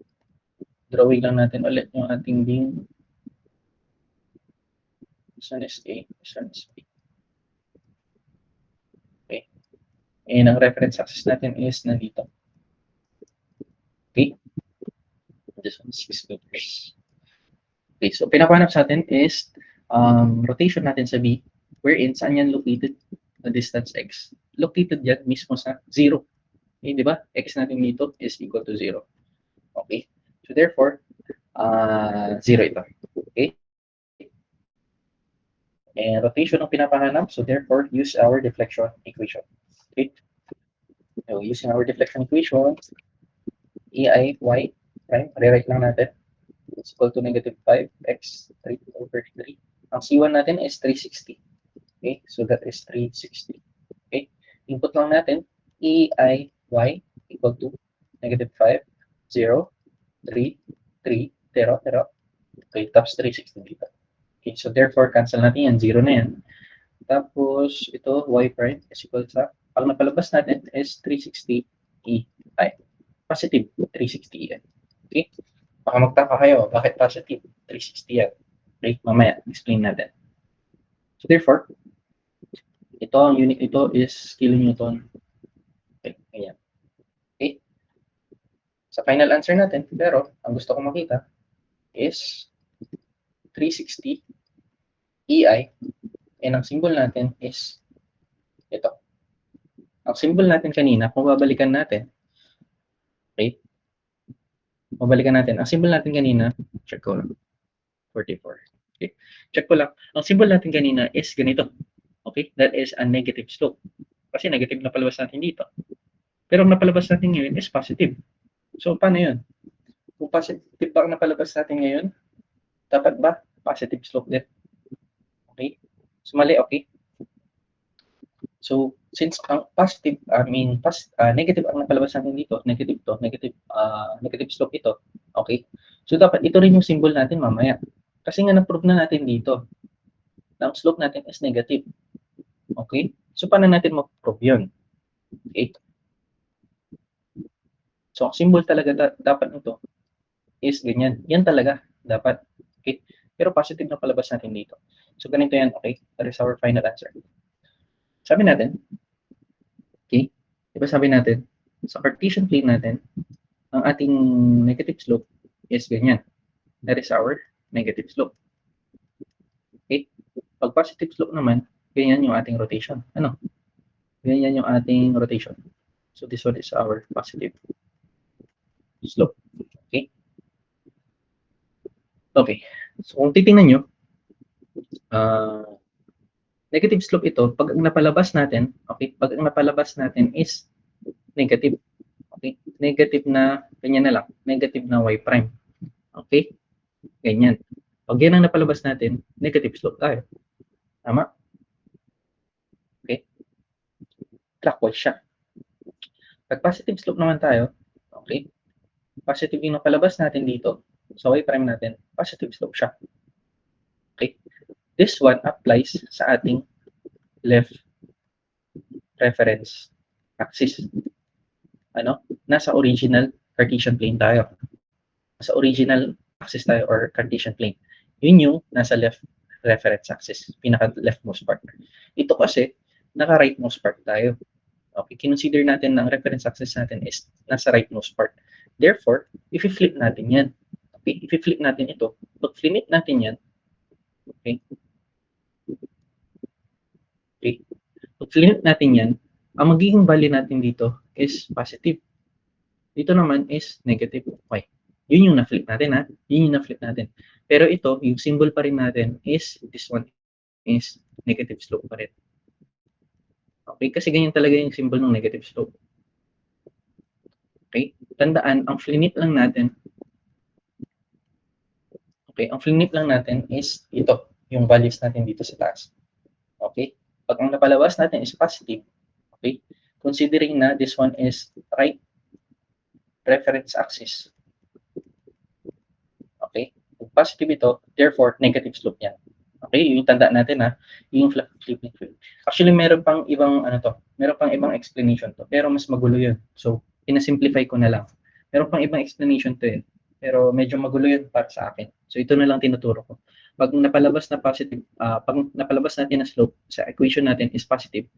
drawing lang natin ulit yung ating beam. This one is A, this one is B. Okay, and ang reference axis natin is nandito. Okay, this one is 6 meters. Okay, so pinapahanap sa atin is rotation natin sa B, wherein saan yan located, the distance x. Located yan mismo sa 0. Okay, di ba? X natin dito is equal to 0. Okay, so therefore, 0 ito. Okay, and rotation ang pinapahanap, so therefore, use our deflection equation. Okay, so using our deflection equation, EI y prime, rewrite lang natin. It's equal to negative 5x 3 over 3. Ang C1 natin is 360. Okay, so that is 360. Okay, input lang natin, EI y equal to negative 5, 0, 3, 3, 0, 0. Okay, tapos 360 dito. Okay, so therefore, cancel natin yan. 0 na yan. Tapos, ito, y prime is equal sa, pag napalabas natin is 360 EI. Positive 360 EI. Okay? Baka magtaka kayo, bakit positive 360 yan? Okay, mamaya, explain natin. So therefore, ito ang unit, ito is kilonewton. Okay, ayan. Okay? Sa final answer natin, pero ang gusto ko makita is 360 EI and ang symbol natin is ito. Ang symbol natin kanina, kung babalikan natin, okay, babalikan natin, ang symbol natin kanina, check ko lang, 44. Okay, check ko lang, ang symbol natin kanina is ganito. Okay, that is a negative slope. Kasi negative na palabas natin dito. Pero ang napalabas natin ngayon is positive. So, paano yun? Kung positive pa ang napalabas natin ngayon, dapat ba positive slope din? Okay? So, mali, okay? So, since ang positive, negative ang napalabas natin dito, negative to, negative slope ito, okay? So, dapat ito rin yung symbol natin mamaya. Kasi nga na-prove na natin dito na ang slope natin is negative. Okay? So, paano natin ma-prove yun? Okay? So, ang symbol talaga dapat nito is ganyan. Yan talaga dapat. Okay? Pero positive na palabas natin dito. So, ganito yan. Okay? That is our final answer. Sabi natin, okay? Diba sabi natin, sa Cartesian plane natin, ang ating negative slope is ganyan. That is our negative slope. Okay? Pag positive slope naman, ganyan yung ating rotation. Ano? Ganyan yung ating rotation. So, this one is our positive slope. Okay? Okay. So, kung titingnan nyo, negative slope ito, pag ang napalabas natin, okay, pag ang napalabas natin is negative. Okay? Negative na, ganyan na lang, negative na y prime. Okay? Ganyan. Pag yan ang napalabas natin, negative slope tayo. Tama? Okay? Clockwise siya. Pag positive slope naman tayo, okay, positive yung napalabas natin dito, sa y prime natin, positive slope siya. Okay? This one applies sa ating left reference axis. Ano? Nasa original Cartesian plane tayo. Nasa original axis tayo or Cartesian plane. Yun yung nasa left reference axis, pinaka-leftmost part. Ito kasi, naka-rightmost part tayo. Okay, kinonsider natin na ang reference axis natin is nasa rightmost part. Therefore, if i-flip natin yan, okay, if i-flip natin ito, pag flip natin yan, okay, okay, pag flip natin yan, ang magiging value natin dito is positive. Dito naman is negative. Okay, yun yung na-flip natin ha, yun yung na-flip natin. Pero ito, yung symbol pa rin natin is, this one is negative slope pa rin. Okay, kasi ganyan talaga yung symbol ng negative slope. Okay, tandaan, ang flinip lang natin, okay, ang flinip lang natin is ito, yung values natin dito sa taas. Okay, pag ang napalabas natin is positive, okay, considering na this one is right reference axis. Okay, kung positive ito, therefore negative slope yan. Okay, yung tandaan natin ha, yung flipping field. Actually, meron pang ibang meron pang ibang explanation to, pero mas magulo yun. So, pinasimplify ko na lang. Meron pang ibang explanation to yun, pero medyo magulo yun para sa akin. So, ito na lang tinuturo ko. Pag napalabas na positive, pag napalabas natin na slope sa equation natin is positive,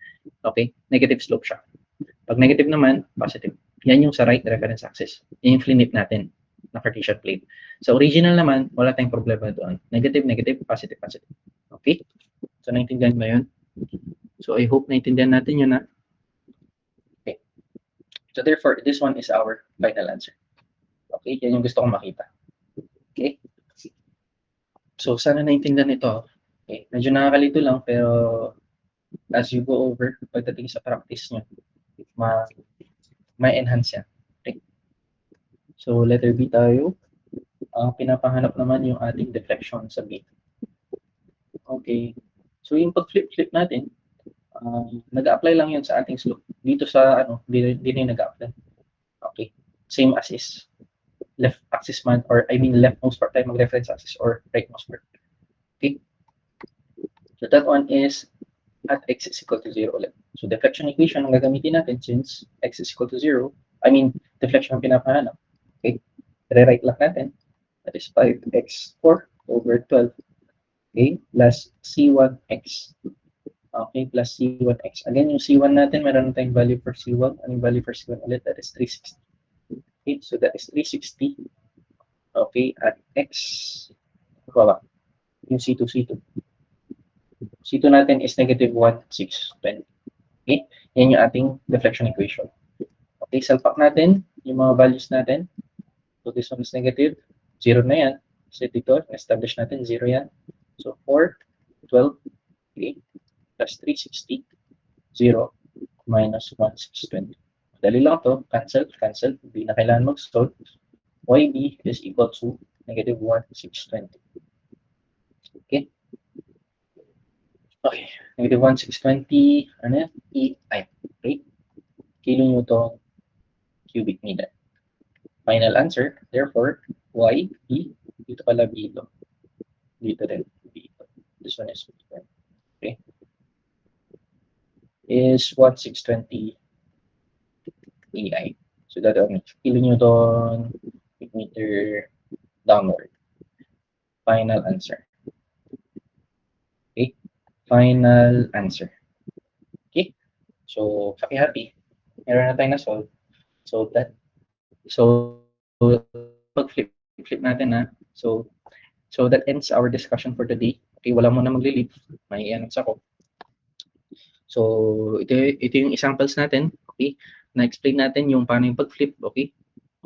okay, negative slope siya. Pag negative naman, positive. Yan yung sa right reference axis. Yan yung flinip natin na Cartesian plane. Sa original naman, wala tayong problema doon. Negative, negative, positive, positive. Okay? So, naintindihan ba yun? So, I hope naintindihan natin yun na. Okay. So, therefore, this one is our final answer. Okay? Yan yung gusto kong makita. Okay? So, sana naintindihan ito. Okay? Medyo nakakalito lang, pero as you go over, pagdating sa practice nyo, ma-enhance yan. Okay? So, letter B tayo. Ang pinapahanap naman yung ating deflection sa B. Okay. So, yung pag-flip-flip natin, nag-a-apply lang yun sa ating slope. Dito sa, di na yung nag-a-apply. Okay. Same as is left axis man, or I mean leftmost part tayo mag-reference axis or rightmost part. Okay. So, that one is at x is equal to 0 ulit. So, deflection equation ang gagamitin natin since x is equal to 0, I mean, deflection ang pinapahanap. Okay. Re-write lang natin. That is 5x4 over 12. Okay, plus C1x. Okay, plus C1x. Again, yung C1 natin, meron na tayong value for C1. Anong value for C1 ulit? That is 360. Okay, so that is 360. Okay, at x, ano ba? Yung C2, C2. C2 natin is negative 1, 6, 20. Okay, yan yung ating deflection equation. Okay, salpak natin yung mga values natin. So this one is negative. 0 na yan. So dito, establish natin 0 yan. So 4, 12, 8, plus 360, 0, minus 1, 620. Dali lang to, cancel, cancel. Hindi na kailangan mag-solve. YB is equal to negative 1, 620. Okay? Okay, negative 1, 620, ano yan? EI. Okay? Kilonewton cubic meter. Final answer, therefore, Y, B, dito pala B ito. Dito rin, B ito. This one is B. Okay? Is 1,620 EI. So that kilonewton meter downward. Final answer. Okay? Final answer. Okay? So, happy. Meron na tayong na-solve. So, pag-flip natin na. So, that ends our discussion for today. Okay, wala mo na magli-leave. May ano ako. So, ito yung examples natin. Okay? Na-explain natin yung paano yung pag-flip. Okay?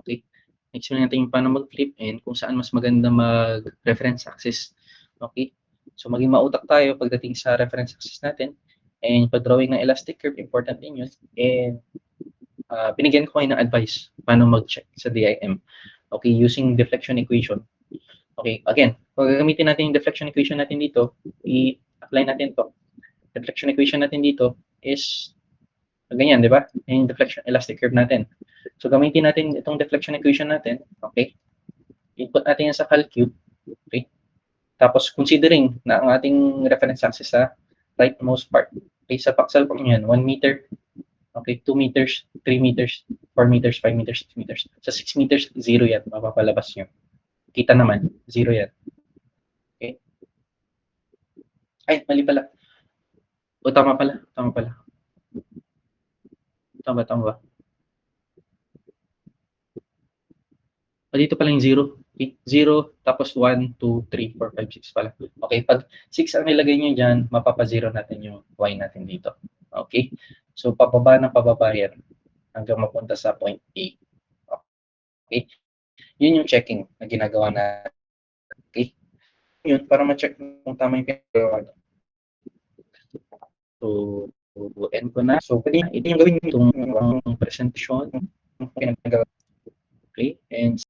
Okay? Na-explain natin yung paano mag-flip and kung saan mas maganda mag-reference axis. Okay? So, maging mautak tayo pagdating sa reference axis natin. And pag-drawing ng elastic curve, important din yun. And binigyan ko kayo ng advice paano mag-check sa DIM. Okay? Using deflection equation. Okay? Again, kung gagamitin natin yung deflection equation natin dito, i-apply natin to. Deflection equation natin dito is ganyan, di ba? Yung deflection elastic curve natin. So, gamitin natin itong deflection equation natin. Okay? Input natin yan sa CalCube. Okay? Tapos, considering na ang ating reference axis sa rightmost part. Okay? Sa paksal po yan, 1 meter. Okay? 2 meters, 3 meters, 4 meters, 5 meters, 6 meters. Sa 6 meters, 0 yan. Mapapalabas nyo. Kita naman, 0 yan. Okay? Ay, mali pala. O, tama pala. Tama ba? O, dito pala yung 0. Okay? 0, tapos 1, 2, 3, 4, 5, 6 pala. Okay, pag 6 ang nilagay nyo dyan, mapapa-0 natin yung y natin dito. Okay? So, pababa ng pababa yan hanggang mapunta sa point A. Okay? Yun yung checking na ginagawa na. Okay? Yun, para ma-check kung tama yung pinagawa. So, end ko na. So, pwede ito yung gawin itong presentation. Okay? And